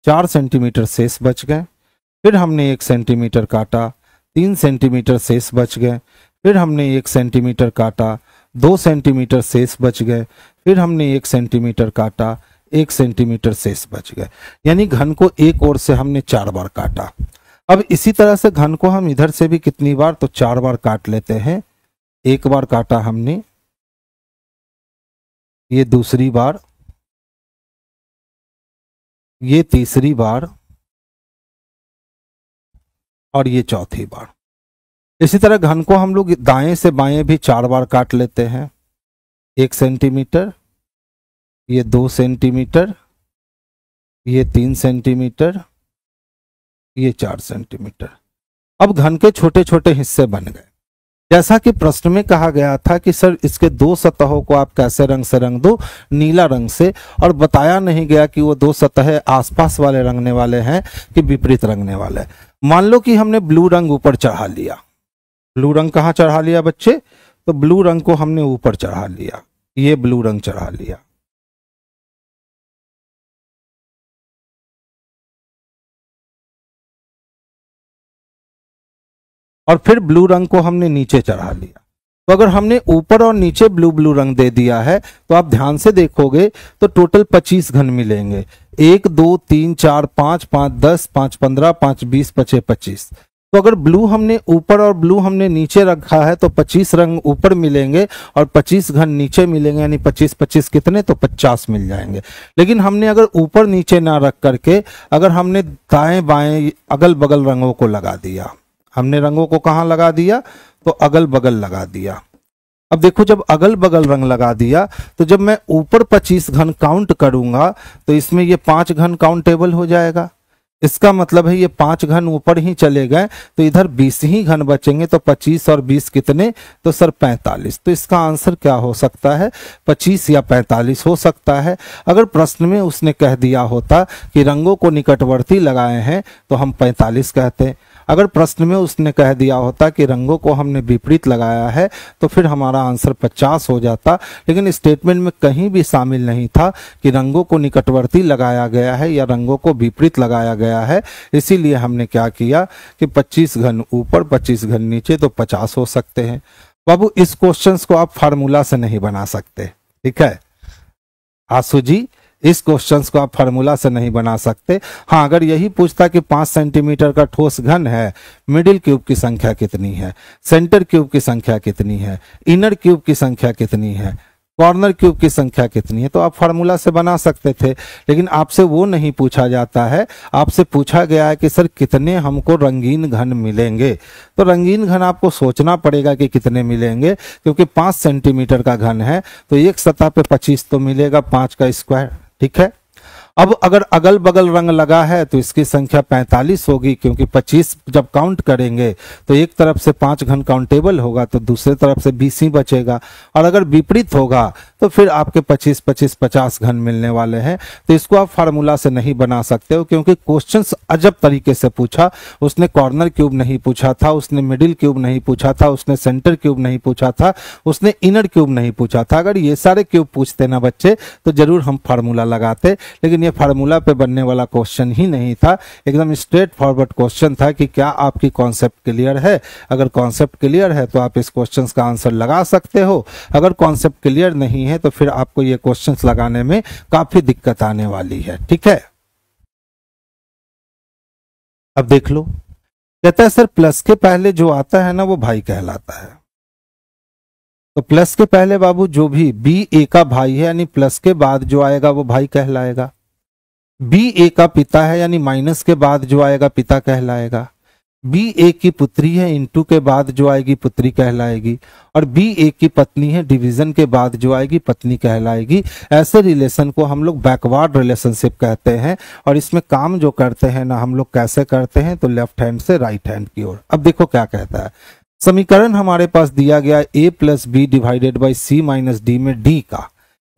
4 सेंटीमीटर शेष बच गए। फिर हमने 1 सेंटीमीटर काटा, 3 सेंटीमीटर शेष बच गए। फिर हमने 1 सेंटीमीटर काटा, 2 सेंटीमीटर शेष बच गए। फिर हमने 1 सेंटीमीटर काटा, 1 सेंटीमीटर शेष बच गए। यानी घन को एक ओर से हमने 4 बार काटा। अब इसी तरह से घन को हम इधर से भी कितनी बार, तो 4 बार काट लेते हैं। एक बार काटा हमने, ये दूसरी बार, ये तीसरी बार और ये चौथी बार। इसी तरह घन को हम लोग दाएं से बाएं भी 4 बार काट लेते हैं। 1 सेंटीमीटर, ये 2 सेंटीमीटर, ये 3 सेंटीमीटर, ये 4 सेंटीमीटर। अब घन के छोटे छोटे हिस्से बन गए। जैसा कि प्रश्न में कहा गया था कि सर इसके 2 सतहों को आप कैसे रंग से रंग दो, नीला रंग से, और बताया नहीं गया कि वो 2 सतहें आसपास वाले रंगने वाले हैं कि विपरीत रंगने वाले हैं। मान लो कि हमने ब्लू रंग ऊपर चढ़ा लिया। ब्लू रंग कहाँ चढ़ा लिया बच्चे? तो ब्लू रंग को हमने ऊपर चढ़ा लिया, ये ब्लू रंग चढ़ा लिया। और फिर ब्लू रंग को हमने नीचे चढ़ा लिया। तो अगर हमने ऊपर और नीचे ब्लू ब्लू रंग दे दिया है तो आप ध्यान से देखोगे तो टोटल 25 घन मिलेंगे। 1 2 3 4 5 5 10 5 15 5 20 25 25। तो अगर ब्लू हमने ऊपर और ब्लू हमने नीचे रखा है तो 25 रंग ऊपर मिलेंगे और 25 घन नीचे मिलेंगे, यानी 25 25 कितने, तो 50 मिल जाएंगे। लेकिन हमने अगर ऊपर नीचे ना रख करके अगर हमने दाएं बाएं अगल बगल रंगों को लगा दिया, हमने रंगों को कहाँ लगा दिया, तो अगल बगल लगा दिया। अब देखो जब अगल बगल रंग लगा दिया तो जब मैं ऊपर 25 घन काउंट करूंगा तो इसमें ये 5 घन काउंटेबल हो जाएगा। इसका मतलब है ये 5 घन ऊपर ही चले गए तो इधर 20 ही घन बचेंगे। तो 25 और 20 कितने, तो सर 45। तो इसका आंसर क्या हो सकता है, 25 या 45 हो सकता है। अगर प्रश्न में उसने कह दिया होता कि रंगों को निकटवर्ती लगाए हैं तो हम 45 कहते। अगर प्रश्न में उसने कह दिया होता कि रंगों को हमने विपरीत लगाया है तो फिर हमारा आंसर 50 हो जाता। लेकिन स्टेटमेंट में कहीं भी शामिल नहीं था कि रंगों को निकटवर्ती लगाया गया है या रंगों को विपरीत लगाया गया है। इसीलिए हमने क्या किया कि 25 घन ऊपर 25 घन नीचे, तो 50 हो सकते हैं। बाबू इस क्वेश्चंस को आप फार्मूला से नहीं बना सकते, ठीक है आसू जी, इस क्वेश्चंस को आप फार्मूला से नहीं बना सकते। हाँ, अगर यही पूछता कि 5 सेंटीमीटर का ठोस घन है, मिडिल क्यूब की संख्या कितनी है, सेंटर क्यूब की संख्या कितनी है, इनर क्यूब की संख्या कितनी है, कॉर्नर क्यूब की संख्या कितनी है, तो आप फार्मूला से बना सकते थे। लेकिन आपसे वो नहीं पूछा जाता है। आपसे पूछा गया है कि सर कितने हमको रंगीन घन मिलेंगे। तो रंगीन घन आपको सोचना पड़ेगा कि कितने मिलेंगे, क्योंकि 5 सेंटीमीटर का घन है तो एक सतह पे 25 तो मिलेगा, 5 का स्क्वायर, ठीक है। अब अगर अगल बगल रंग लगा है तो इसकी संख्या 45 होगी, क्योंकि 25 जब काउंट करेंगे तो एक तरफ से 5 घन काउंटेबल होगा तो दूसरी तरफ से 20 ही बचेगा। और अगर विपरीत होगा तो फिर आपके 25 25 50 घन मिलने वाले हैं। तो इसको आप फार्मूला से नहीं बना सकते हो, क्योंकि क्वेश्चंस अजब तरीके से पूछा। उसने कॉर्नर क्यूब नहीं पूछा था, उसने मिडिल क्यूब नहीं पूछा था, उसने सेंटर क्यूब नहीं पूछा था, उसने इनर क्यूब नहीं पूछा था। अगर ये सारे क्यूब पूछते ना बच्चे तो जरूर हम फार्मूला लगाते। लेकिन ये फार्मूला पे बनने वाला क्वेश्चन ही नहीं था, एकदम स्ट्रेट फॉरवर्ड क्वेश्चन था कि क्या आपकी कॉन्सेप्ट क्लियर है। अगर कॉन्सेप्ट क्लियर है तो आप इस क्वेश्चन का आंसर लगा सकते हो। अगर कॉन्सेप्ट क्लियर नहीं है तो फिर आपको ये क्वेश्चंस लगाने में काफी दिक्कत आने वाली है, ठीक है। अब देख लो, कहता है सर प्लस के पहले जो आता है ना वो भाई कहलाता है। तो प्लस के पहले बाबू जो भी बी ए का भाई है, यानी प्लस के बाद जो आएगा वो भाई कहलाएगा। बी ए का पिता है, यानी माइनस के बाद जो आएगा पिता कहलाएगा। बी ए की पुत्री है, इंटू के बाद जो आएगी पुत्री कहलाएगी। और बी ए की पत्नी है, डिवीजन के बाद जो आएगी पत्नी कहलाएगी। ऐसे रिलेशन को हम लोग बैकवर्ड रिलेशनशिप कहते हैं। और इसमें काम जो करते हैं ना हम लोग कैसे करते हैं, तो लेफ्ट हैंड से राइट हैंड की ओर। अब देखो क्या कहता है, समीकरण हमारे पास दिया गया a plus B divided by C minus D में d का,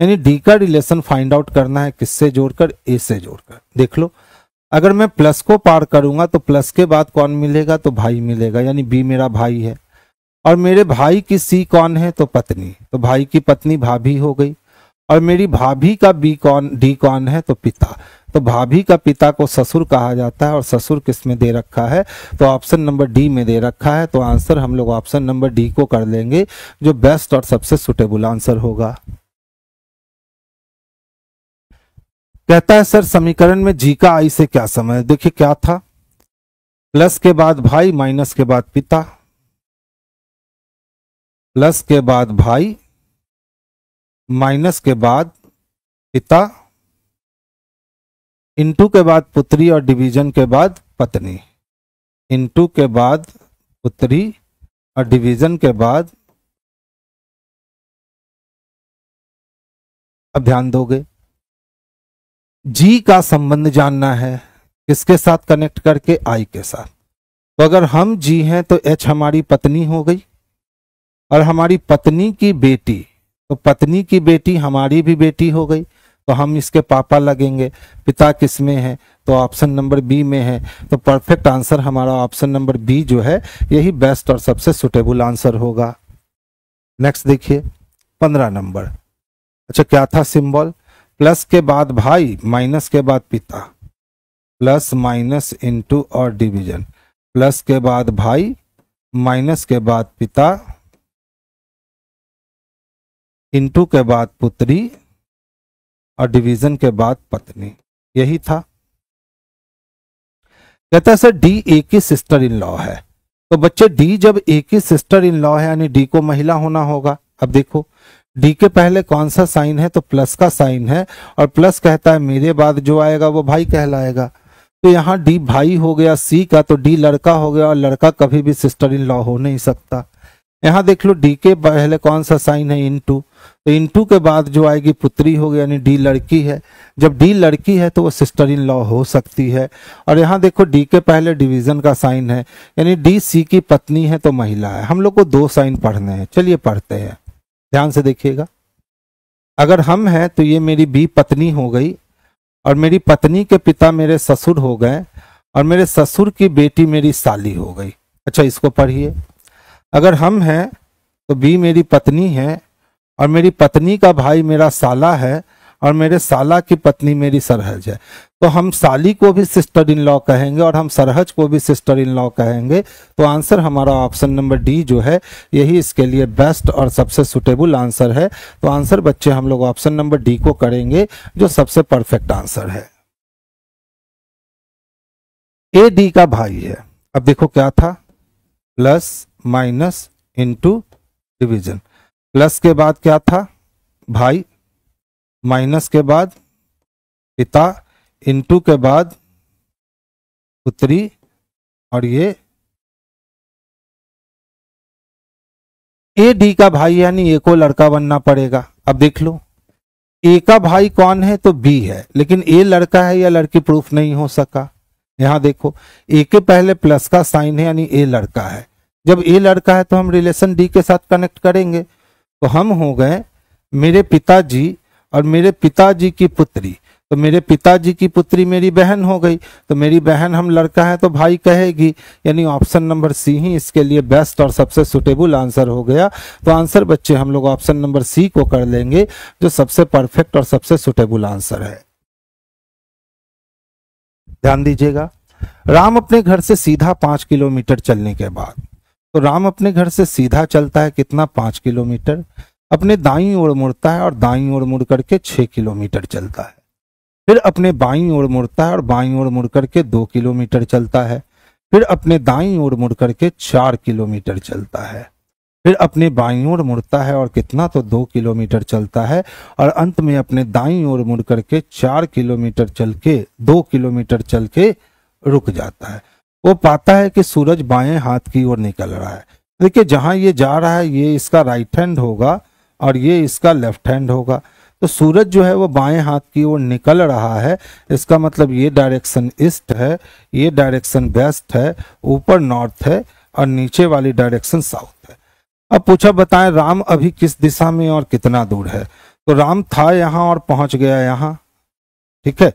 यानी d का रिलेशन फाइंड आउट करना है किससे जोड़कर, a से जोड़कर। देख लो अगर मैं प्लस को पार करूंगा तो प्लस के बाद कौन मिलेगा, तो भाई मिलेगा, यानी बी मेरा भाई है। और मेरे भाई की सी कौन है, तो पत्नी, तो भाई की पत्नी भाभी हो गई। और मेरी भाभी का बी कौन, डी कौन है, तो पिता। तो भाभी का पिता को ससुर कहा जाता है, और ससुर किस में दे रखा है, तो ऑप्शन नंबर डी में दे रखा है। तो आंसर हम लोग ऑप्शन नंबर डी को कर लेंगे, जो बेस्ट और सबसे सुटेबल आंसर होगा। कहता है सर समीकरण में जी का आई से क्या समय, देखिए क्या था, प्लस के बाद भाई माइनस के बाद पिता, प्लस के बाद भाई माइनस के बाद पिता, इनटू के बाद पुत्री और डिवीजन के बाद पत्नी, इनटू के बाद पुत्री और डिवीजन के बाद, अब ध्यान दोगे, जी का संबंध जानना है किसके साथ कनेक्ट करके, आई के साथ। तो अगर हम जी हैं तो एच हमारी पत्नी हो गई, और हमारी पत्नी की बेटी, तो पत्नी की बेटी हमारी भी बेटी हो गई, तो हम इसके पापा लगेंगे। पिता किस में है, तो ऑप्शन नंबर बी में है। तो परफेक्ट आंसर हमारा ऑप्शन नंबर बी जो है, यही बेस्ट और सबसे सुटेबल आंसर होगा। नेक्स्ट देखिए 15 नंबर। अच्छा क्या था सिंबल, प्लस के बाद भाई माइनस के बाद पिता, प्लस माइनस इनटू और डिवीजन, प्लस के बाद भाई माइनस के बाद पिता, इनटू के बाद पुत्री और डिवीजन के बाद पत्नी, यही था। कहता है सर डी ए की सिस्टर इन लॉ है, तो बच्चे डी जब ए की सिस्टर इन लॉ है यानी डी को महिला होना होगा। अब देखो डी के पहले कौन सा साइन है, तो प्लस का साइन है, और प्लस कहता है मेरे बाद जो आएगा वो भाई कहलाएगा। तो यहाँ डी भाई हो गया सी का, तो डी लड़का हो गया, और लड़का कभी भी सिस्टर इन लॉ हो नहीं सकता। यहाँ देख लो डी के पहले कौन सा साइन है, इनटू, तो इनटू के बाद जो आएगी पुत्री हो गई, यानी डी लड़की है। जब डी लड़की है तो वो सिस्टर इन लॉ हो सकती है। और यहाँ देखो डी के पहले डिवीजन का साइन है, यानी डी सी की पत्नी है तो महिला है। हम लोग को दो साइन पढ़ने हैं, चलिए पढ़ते हैं, ध्यान से देखिएगा। अगर हम हैं तो ये मेरी बी पत्नी हो गई, और मेरी पत्नी के पिता मेरे ससुर हो गए, और मेरे ससुर की बेटी मेरी साली हो गई। अच्छा इसको पढ़िए, अगर हम हैं तो बी मेरी पत्नी है, और मेरी पत्नी का भाई मेरा साला है, और मेरे साला की पत्नी मेरी सरहज है। तो हम साली को भी सिस्टर इन लॉ कहेंगे, और हम सरहज को भी सिस्टर इन लॉ कहेंगे। तो आंसर हमारा ऑप्शन नंबर डी जो है, यही इसके लिए बेस्ट और सबसे सुटेबल आंसर है। तो आंसर बच्चे हम लोग ऑप्शन नंबर डी को करेंगे, जो सबसे परफेक्ट आंसर है। ए डी का भाई है। अब देखो क्या था, plus minus into division, plus के बाद क्या था भाई, माइनस के बाद पिता, इनटू के बाद पुत्री, और ये ए डी का भाई यानी ए को लड़का बनना पड़ेगा। अब देख लो ए का भाई कौन है, तो बी है, लेकिन ए लड़का है या लड़की प्रूफ नहीं हो सका। यहां देखो ए के पहले प्लस का साइन है, यानी ए लड़का है। जब ए लड़का है तो हम रिलेशन डी के साथ कनेक्ट करेंगे। तो हम हो गए मेरे पिताजी और मेरे पिताजी की पुत्री, तो मेरे पिताजी की पुत्री मेरी बहन हो गई, तो मेरी बहन हम लड़का है तो भाई कहेगी, यानी ऑप्शन नंबर सी ही इसके लिए बेस्ट और सबसे सुटेबल आंसर हो गया। तो आंसर बच्चे हम लोग ऑप्शन नंबर सी को कर लेंगे, जो सबसे परफेक्ट और सबसे सुटेबल आंसर है। ध्यान दीजिएगा, राम अपने घर से सीधा 5 किलोमीटर चलने के बाद, तो राम अपने घर से सीधा चलता है कितना, 5 किलोमीटर, अपने दाईं ओर मुड़ता है और दाईं ओर मुड़ करके 6 किलोमीटर चलता है। फिर अपने बाईं ओर मुड़ता है और बाईं ओर मुड़ करके 2 किलोमीटर चलता है। फिर अपने दाईं ओर मुड़ करके 4 किलोमीटर चलता है। फिर अपने बाईं ओर मुड़ता है और कितना, तो 2 किलोमीटर चलता है। और अंत में अपने दाईं ओर मुड़ करके 4 किलोमीटर चल के 2 किलोमीटर चल के रुक जाता है। वो पाता है कि सूरज बाएं हाथ की ओर निकल रहा है। देखिए जहां ये जा रहा है ये इसका राइट हैंड होगा और ये इसका लेफ्ट हैंड होगा। तो सूरज जो है वो बाएं हाथ की ओर निकल रहा है, इसका मतलब ये डायरेक्शन ईस्ट है, ये डायरेक्शन वेस्ट है, ऊपर नॉर्थ है और नीचे वाली डायरेक्शन साउथ है। अब पूछा बताएं राम अभी किस दिशा में और कितना दूर है। तो राम था यहाँ और पहुंच गया यहाँ, ठीक है।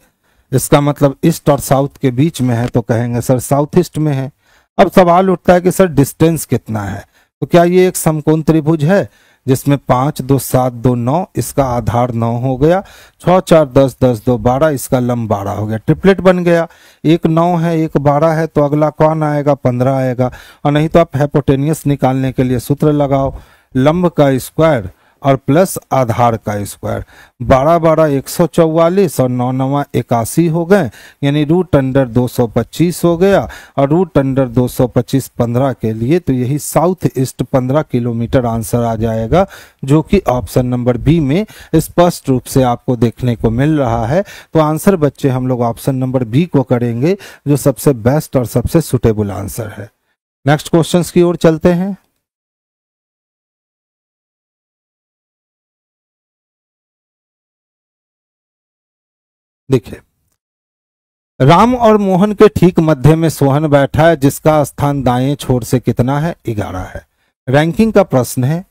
इसका मतलब ईस्ट और साउथ के बीच में है, तो कहेंगे सर साउथ ईस्ट में है। अब सवाल उठता है कि सर डिस्टेंस कितना है, तो क्या ये एक समकोण त्रिभुज है जिसमें 5 2 7 2 9, इसका आधार 9 हो गया, 6 4 10 10 2 12, इसका लंब 12 हो गया, ट्रिपलेट बन गया। एक 9 है एक 12 है, तो अगला कौन आएगा, 15 आएगा। और नहीं तो आप हाइपोटेनियस निकालने के लिए सूत्र लगाओ, लंब का स्क्वायर और प्लस आधार का स्क्वायर, 12 12 144 और 9 9 81 हो गए, यानी रूट अंडर 225 हो गया। और रूट अंडर 225 15 के लिए, तो यही साउथ ईस्ट 15 किलोमीटर आंसर आ जाएगा, जो कि ऑप्शन नंबर बी में स्पष्ट रूप से आपको देखने को मिल रहा है। तो आंसर बच्चे हम लोग ऑप्शन नंबर बी को करेंगे, जो सबसे बेस्ट और सबसे सुटेबल आंसर है। नेक्स्ट क्वेश्चंस की ओर चलते हैं। देखिए, राम और मोहन के ठीक मध्य में सोहन बैठा है, जिसका स्थान दाएं छोर से कितना है, 11 है। रैंकिंग का प्रश्न है,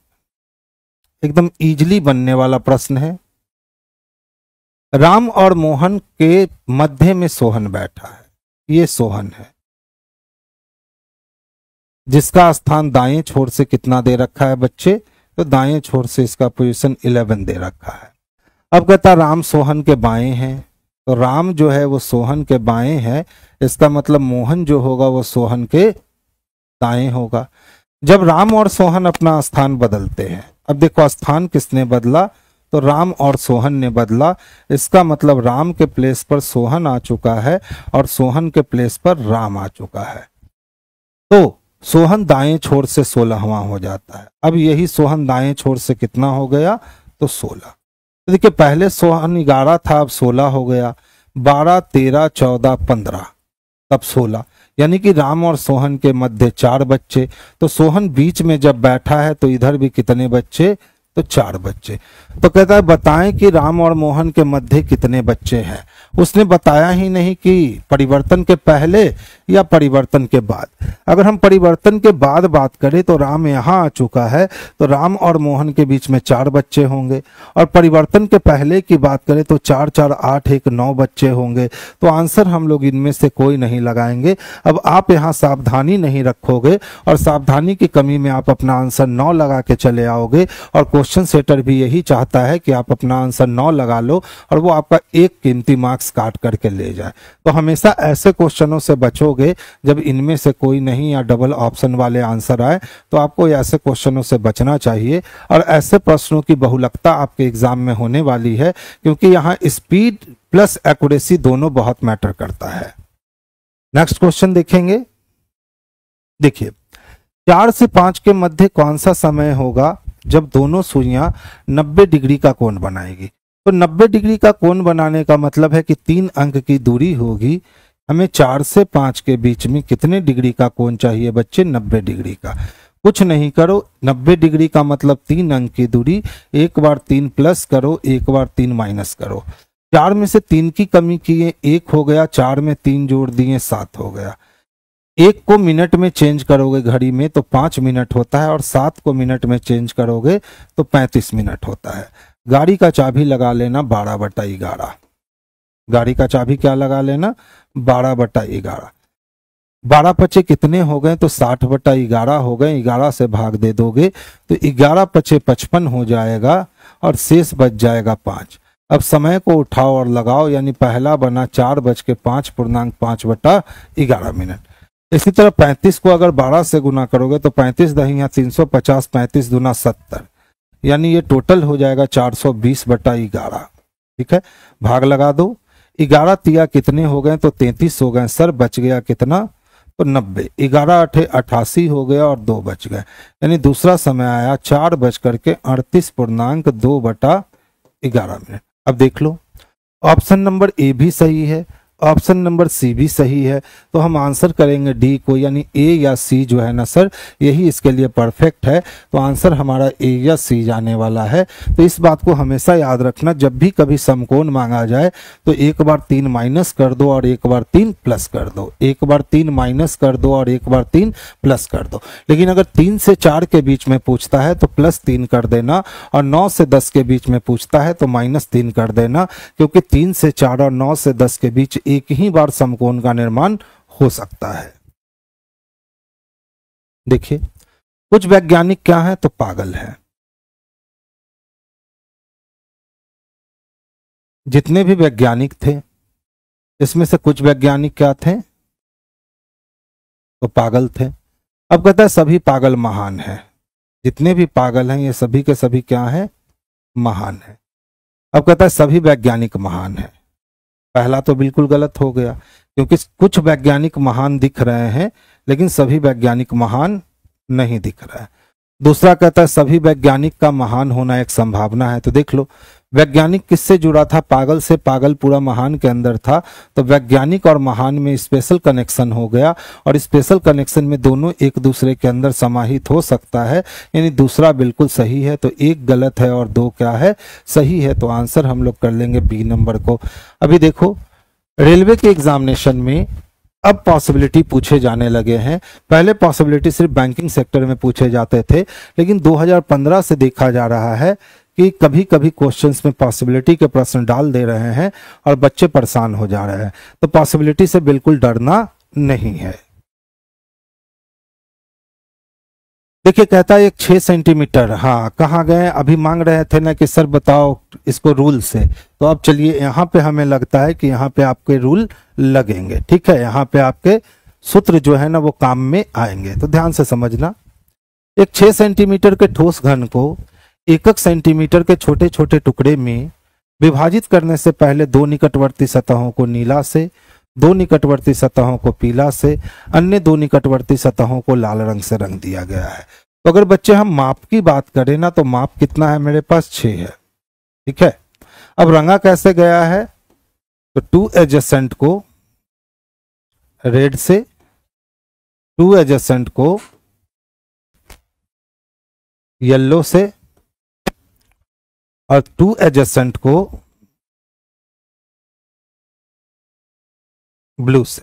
एकदम इजीली बनने वाला प्रश्न है। राम और मोहन के मध्य में सोहन बैठा है, ये सोहन है, जिसका स्थान दाएं छोर से कितना दे रखा है बच्चे, तो दाएं छोर से इसका पोजीशन 11 दे रखा है। अब कहता राम सोहन के बाएं हैं, तो राम जो है वो सोहन के बाएं है, इसका मतलब मोहन जो होगा वो सोहन के दाएं होगा। जब राम और सोहन अपना स्थान बदलते हैं, अब देखो स्थान किसने बदला, तो राम और सोहन ने बदला, इसका मतलब राम के प्लेस पर सोहन आ चुका है और सोहन के प्लेस पर राम आ चुका है। तो सोहन दाएं छोर से 16वां हो जाता है। अब यही सोहन दाएं छोर से कितना हो गया, तो 16। तो देखिए पहले सोहन 11 था, अब 16 हो गया, 12 13 14 15, तब 16, यानी कि राम और सोहन के मध्य 4 बच्चे। तो सोहन बीच में जब बैठा है तो इधर भी कितने बच्चे, तो 4 बच्चे। तो कहता है बताएं कि राम और मोहन के मध्य कितने बच्चे हैं। उसने बताया ही नहीं कि परिवर्तन के पहले या परिवर्तन के बाद। अगर हम परिवर्तन के बाद बात करें तो राम यहाँ आ चुका है, तो राम और मोहन के बीच में 4 बच्चे होंगे। और परिवर्तन के पहले की बात करें तो 4 4 8 1 9 बच्चे होंगे। तो आंसर हम लोग इनमें से कोई नहीं लगाएंगे। अब आप यहाँ सावधानी नहीं रखोगे और सावधानी की कमी में आप अपना आंसर 9 लगा के चले आओगे, और क्वेश्चन सेटर भी यही चाहता है कि आप अपना आंसर 9 लगा लो और वो आपका एक कीमती मार्क्स काट करके ले जाए। तो हमेशा ऐसे क्वेश्चनों से बचोगे जब इनमें से कोई नहीं या डबल ऑप्शन वाले आंसर आए, तो आपको ऐसे क्वेश्चनों से बचना चाहिए। और ऐसे प्रश्नों की बहुलकता आपके एग्जाम में होने वाली है, क्योंकि यहाँ स्पीड प्लस एक्यूरेसी दोनों बहुत मैटर करता है। नेक्स्ट क्वेश्चन देखेंगे। देखिए 4 से 5 के मध्य कौन सा समय होगा जब दोनों सुइयां 90 डिग्री का कोण बनाएगी। तो 90 डिग्री का कोण बनाने का मतलब है कि 3 अंक की दूरी होगी। हमें 4 से 5 के बीच में कितने डिग्री का कोण चाहिए बच्चे, 90 डिग्री का। कुछ नहीं करो, 90 डिग्री का मतलब 3 अंक की दूरी, एक बार 3 प्लस करो, एक बार 3 माइनस करो। 4 में से 3 की कमी किए, 1 हो गया, 4 में 3 जोड़ दिए, 7 हो गया। 1 को मिनट में चेंज करोगे घड़ी में तो 5 मिनट होता है, और 7 को मिनट में चेंज करोगे तो 35 मिनट होता है। गाड़ी का चाबी लगा लेना 12/11। गाड़ी का चाबी क्या लगा लेना, 12/11। 12 पचे कितने हो गए, तो 60/11 हो गए। 11 से भाग दे दोगे तो 11 पचे 55 हो जाएगा, और शेष बच जाएगा 5। अब समय को उठाओ और लगाओ, यानी पहला बना 4:5.5 मिनट। इसी तरह 35 को अगर 12 से गुना करोगे तो 35 दहिया 350, 35 दूना 70, यानी ये टोटल हो जाएगा 420/11। ठीक है, भाग लगा दो। 11 तिया कितने हो गए, तो 33 हो गए। सर बच गया कितना, तो 90। 11 8 88 हो गया और 2 बच गए, यानी दूसरा समय आया 4:38.2/11 मिनट। अब देख लो, ऑप्शन नंबर ए भी सही है ऑप्शन नंबर सी भी सही है, तो हम आंसर करेंगे डी को, यानी ए या सी जो है ना सर यही इसके लिए परफेक्ट है। तो आंसर हमारा ए या सी जाने वाला है। तो इस बात को हमेशा याद रखना, जब भी कभी समकोण मांगा जाए तो एक बार 3 माइनस कर दो और एक बार 3 प्लस कर दो, एक बार 3 माइनस कर दो और एक बार 3 प्लस कर दो। लेकिन अगर 3 से 4 के बीच में पूछता है तो +3 कर देना, और 9 से 10 के बीच में पूछता है तो -3 कर देना, क्योंकि 3 से 4 और 9 से 10 के बीच एक ही बार समकोण का निर्माण हो सकता है। देखिए कुछ वैज्ञानिक क्या है, तो पागल है। जितने भी वैज्ञानिक थे इसमें से कुछ वैज्ञानिक क्या थे, तो पागल थे। अब कहता है सभी पागल महान हैं। जितने भी पागल हैं ये सभी के सभी क्या हैं, महान हैं। अब कहता है सभी वैज्ञानिक महान हैं। पहला तो बिल्कुल गलत हो गया, क्योंकि कुछ वैज्ञानिक महान दिख रहे हैं लेकिन सभी वैज्ञानिक महान नहीं दिख रहा है। दूसरा कहता है सभी वैज्ञानिक का महान होना एक संभावना है। तो देख लो वैज्ञानिक किससे जुड़ा था, पागल से। पागल पूरा महान के अंदर था, तो वैज्ञानिक और महान में स्पेशल कनेक्शन हो गया, और स्पेशल कनेक्शन में दोनों एक दूसरे के अंदर समाहित हो सकता है, यानी दूसरा बिल्कुल सही है। तो एक गलत है और 2 क्या है, सही है। तो आंसर हम लोग कर लेंगे बी नंबर को। अभी देखो रेलवे के एग्जामिनेशन में अब पॉसिबिलिटी पूछे जाने लगे हैं। पहले पॉसिबिलिटी सिर्फ बैंकिंग सेक्टर में पूछे जाते थे, लेकिन 2015 से देखा जा रहा है कि कभी कभी क्वेश्चंस में पॉसिबिलिटी के प्रश्न डाल दे रहे हैं और बच्चे परेशान हो जा रहे हैं। तो पॉसिबिलिटी से बिल्कुल डरना नहीं है। देखिए कहता है एक 6 सेंटीमीटर, हाँ कहाँ गए, अभी मांग रहे थे ना कि सर बताओ इसको रूल से। तो अब चलिए यहाँ पे हमें लगता है कि यहाँ पे आपके रूल लगेंगे। ठीक है, यहाँ पे आपके सूत्र जो है ना वो काम में आएंगे। तो ध्यान से समझना, एक 6 सेंटीमीटर के ठोस घन को 1 सेंटीमीटर के छोटे छोटे टुकड़े में विभाजित करने से पहले 2 निकटवर्ती सतहों को नीला से, 2 निकटवर्ती सतहों को पीला से, अन्य 2 निकटवर्ती सतहों को लाल रंग से रंग दिया गया है। तो अगर बच्चे हम माप की बात करें ना, तो माप कितना है मेरे पास, 6 है। ठीक है, अब रंगा कैसे गया है, तो 2 एडजेसेंट को रेड से, 2 एडजेसेंट को येलो से, और 2 एडजेसेंट को ब्लू से।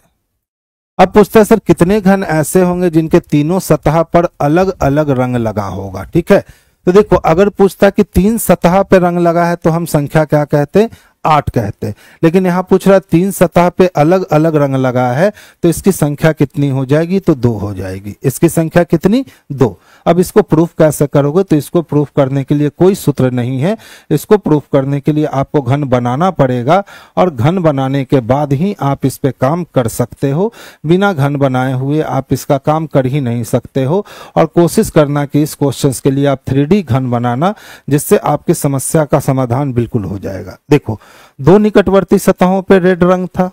अब पूछता है सर कितने घन ऐसे होंगे जिनके तीनों सतह पर अलग अलग रंग लगा होगा। ठीक है, तो देखो अगर पूछता है कि 3 सतह पे रंग लगा है तो हम संख्या क्या कहते, 8 कहते। लेकिन यहां पूछ रहा है 3 सतह पे अलग अलग रंग लगा है, तो इसकी संख्या कितनी हो जाएगी, तो 2 हो जाएगी। इसकी संख्या कितनी, 2। अब इसको प्रूफ कैसे करोगे, तो इसको प्रूफ करने के लिए कोई सूत्र नहीं है। इसको प्रूफ करने के लिए आपको घन बनाना पड़ेगा, और घन बनाने के बाद ही आप इस पे काम कर सकते हो। बिना घन बनाए हुए आप इसका काम कर ही नहीं सकते हो। और कोशिश करना कि इस क्वेश्चन के लिए आप 3D घन बनाना, जिससे आपकी समस्या का समाधान बिल्कुल हो जाएगा। देखो 2 निकटवर्ती सतहों पे रेड रंग था।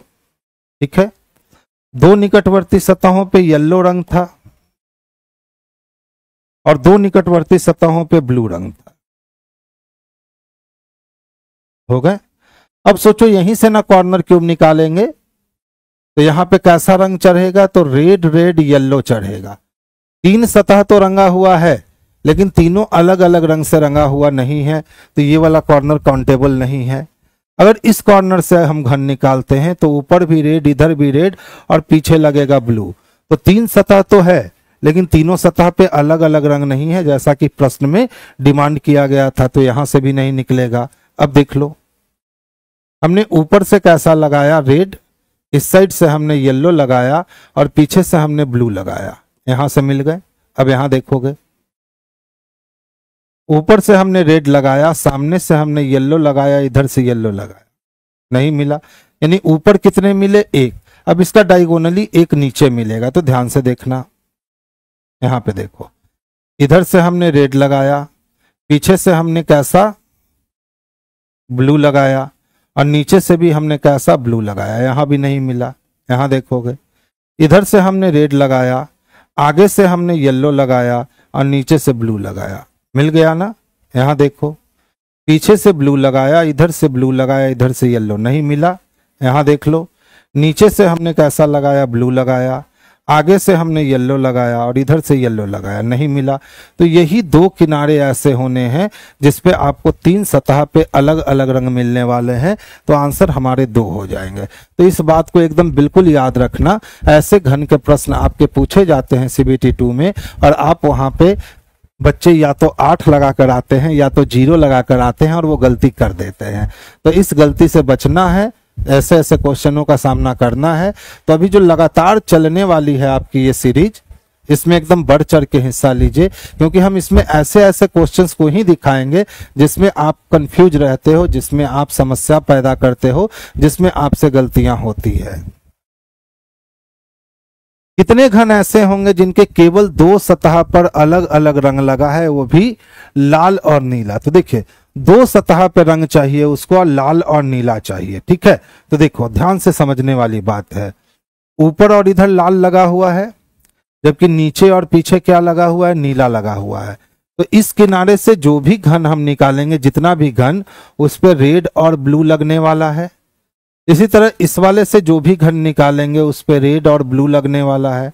ठीक है, 2 निकटवर्ती सतहों पे येलो रंग था, और 2 निकटवर्ती सतहों पे ब्लू रंग था। हो गए। अब सोचो यहीं से ना कॉर्नर क्यूब निकालेंगे तो यहां पे कैसा रंग चढ़ेगा, तो रेड रेड येलो चढ़ेगा। 3 सतह तो रंगा हुआ है, लेकिन तीनों अलग अलग रंग से रंगा हुआ नहीं है, तो ये वाला कॉर्नर काउंटेबल नहीं है। अगर इस कॉर्नर से हम घन निकालते हैं तो ऊपर भी रेड, इधर भी रेड, और पीछे लगेगा ब्लू। तो 3 सतह तो है, लेकिन तीनों सतह पे अलग अलग रंग नहीं है, जैसा कि प्रश्न में डिमांड किया गया था। तो यहां से भी नहीं निकलेगा। अब देख लो, हमने ऊपर से कैसा लगाया, रेड, इस साइड से हमने येलो लगाया, और पीछे से हमने ब्लू लगाया। यहां से मिल गए। अब यहां देखोगे, ऊपर से हमने रेड लगाया, सामने से हमने येलो लगाया, इधर से येलो लगाया, नहीं मिला। यानी ऊपर कितने मिले, 1। अब इसका डायगोनली 1 नीचे मिलेगा। तो ध्यान से देखना, यहां पे देखो, इधर से हमने रेड लगाया, पीछे से हमने कैसा, ब्लू लगाया, और नीचे से भी हमने कैसा, ब्लू लगाया। यहां भी नहीं मिला। यहां देखोगे, इधर से हमने रेड लगाया, आगे से हमने येलो लगाया, और नीचे से ब्लू लगाया। मिल गया ना। यहां देखो, पीछे से ब्लू लगाया, इधर से ब्लू लगाया, इधर से येलो, नहीं मिला। यहां देख लो, नीचे से हमने कैसा लगाया, ब्लू लगाया, आगे से हमने येलो लगाया और इधर से येलो लगाया, नहीं मिला। तो यही दो किनारे ऐसे होने हैं जिसपे आपको 3 सतह पे अलग अलग रंग मिलने वाले हैं, तो आंसर हमारे 2 हो जाएंगे। तो इस बात को एकदम बिल्कुल याद रखना, ऐसे घन के प्रश्न आपके पूछे जाते हैं CBT 2 में, और आप वहां पे बच्चे या तो 8 लगा कर आते हैं या तो 0 लगा कर आते हैं और वो गलती कर देते हैं। तो इस गलती से बचना है, ऐसे ऐसे क्वेश्चनों का सामना करना है। तो अभी जो लगातार चलने वाली है आपकी ये सीरीज, इसमें एकदम बढ़ चढ़ के हिस्सा लीजिए, क्योंकि हम इसमें ऐसे ऐसे क्वेश्चंस को ही दिखाएंगे जिसमें आप कंफ्यूज रहते हो, जिसमें आप समस्या पैदा करते हो, जिसमें आपसे गलतियां होती है। कितने घन ऐसे होंगे जिनके केवल 2 सतह पर अलग अलग रंग लगा है, वो भी लाल और नीला। तो देखिए 2 सतह पे रंग चाहिए उसको, और लाल और नीला चाहिए, ठीक है। तो देखो ध्यान से समझने वाली बात है, ऊपर और इधर लाल लगा हुआ है, जबकि नीचे और पीछे क्या लगा हुआ है, नीला लगा हुआ है। तो इस किनारे से जो भी घन हम निकालेंगे, जितना भी घन, उस पर रेड और ब्लू लगने वाला है। इसी तरह इस वाले से जो भी घन निकालेंगे उस पे रेड और ब्लू लगने वाला है।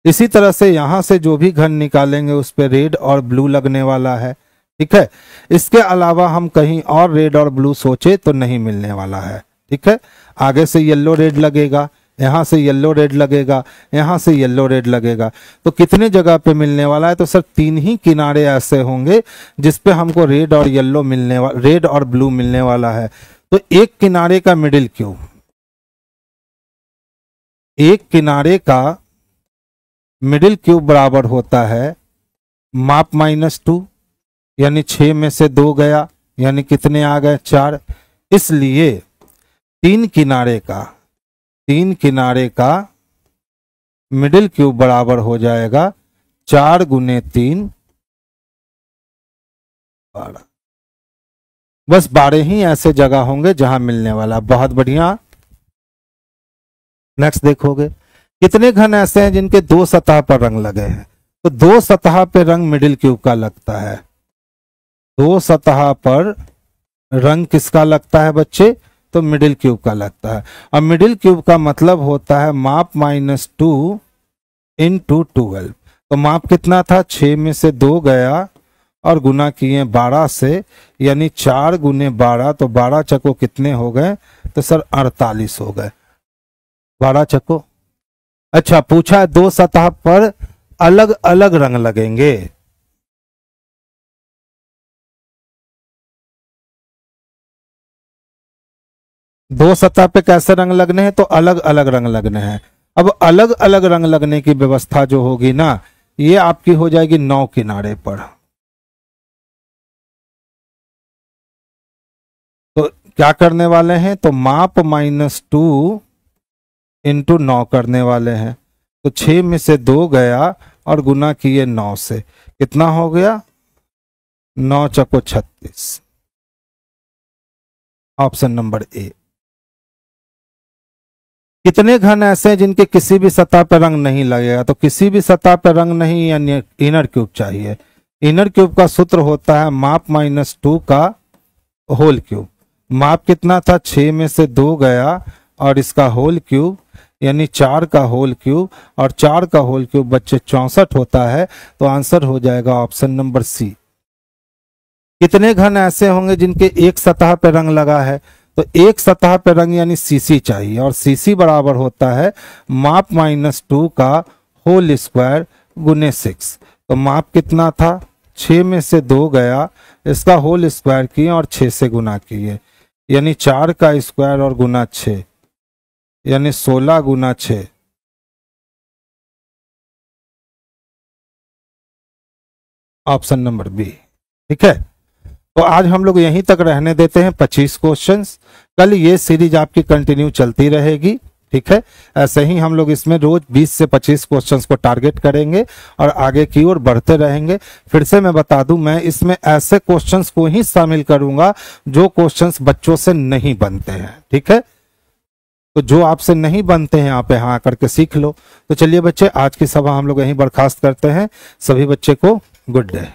इसी तरह से यहां से जो भी घन निकालेंगे उस पे रेड और ब्लू लगने वाला है, ठीक है। इसके अलावा हम कहीं और रेड और ब्लू सोचे तो नहीं मिलने वाला है, ठीक है। आगे से येलो रेड लगेगा, यहां से येलो रेड लगेगा, यहां से येलो रेड लगेगा। तो कितने जगह पे मिलने वाला है, तो सर 3 ही किनारे ऐसे होंगे जिसपे हमको रेड और येलो मिलने वाला, रेड और ब्लू मिलने वाला है। तो एक किनारे का मिडिल क्यूब, एक किनारे का मिडिल क्यूब बराबर होता है माप -2, यानी 6 में से 2 गया, यानी कितने आ गए, 4। इसलिए 3 किनारे का मिडिल क्यूब बराबर हो जाएगा 4 × 3 12। बस 12 ही ऐसे जगह होंगे जहां मिलने वाला। बहुत बढ़िया। नेक्स्ट देखोगे, कितने घन ऐसे हैं जिनके 2 सतह पर रंग लगे हैं। तो 2 सतह पे रंग मिडिल क्यूब का लगता है। 2 सतह पर रंग किसका लगता है बच्चे, तो मिडिल क्यूब का लगता है। और मिडिल क्यूब का मतलब होता है माप -2 × 12। तो माप कितना था, 6 में से 2 गया और गुना किए 12 से, यानी 4 × 12, तो 12 चक्को कितने हो गए, तो सर 48 हो गए। 12 चक्को। अच्छा, पूछा है 2 सतह पर अलग अलग रंग लगेंगे। दो सतह पे कैसे रंग लगने हैं, तो अलग अलग रंग लगने हैं। अब अलग अलग रंग लगने की व्यवस्था जो होगी ना, ये आपकी हो जाएगी 9 किनारे पर। तो क्या करने वाले हैं, तो माप -2 × 9 करने वाले हैं। तो 6 में से 2 गया और गुना किए 9 से, कितना हो गया, 9 चक्को 36। Option number A. कितने घन ऐसे हैं जिनके किसी भी सतह पर रंग नहीं लगेगा। तो किसी भी सतह पर रंग नहीं, यानी इनर क्यूब चाहिए। इनर क्यूब का सूत्र होता है माप -2 का होल क्यूब। माप कितना था, 6 में से 2 गया और इसका होल क्यूब, यानी 4 का होल क्यूब, और 4 का होल क्यूब बच्चे 64 होता है। तो आंसर हो जाएगा ऑप्शन नंबर सी। कितने घन ऐसे होंगे जिनके एक सतह पर रंग लगा है। तो एक सतह पर रंग यानी सीसी चाहिए, और सीसी बराबर होता है माप -2 का होल स्क्वायर × 6। तो माप कितना था, 6 में से 2 गया, इसका होल स्क्वायर किए और 6 से गुना किए, यानी 4 का स्क्वायर और गुना 6, यानी 16 × 6। ऑप्शन नंबर बी, ठीक है। तो आज हम लोग यहीं तक रहने देते हैं 25 क्वेश्चंस। कल ये सीरीज आपकी कंटिन्यू चलती रहेगी, ठीक है। ऐसे ही हम लोग इसमें रोज 20 से 25 क्वेश्चंस को टारगेट करेंगे और आगे की ओर बढ़ते रहेंगे। फिर से मैं बता दूं, मैं इसमें ऐसे क्वेश्चंस को ही शामिल करूंगा जो क्वेश्चंस बच्चों से नहीं बनते हैं, ठीक है। तो जो आपसे नहीं बनते हैं आप यहाँ आकर के सीख लो। तो चलिए बच्चे, आज की सभा हम लोग यहीं बर्खास्त करते हैं। सभी बच्चे को गुड डे।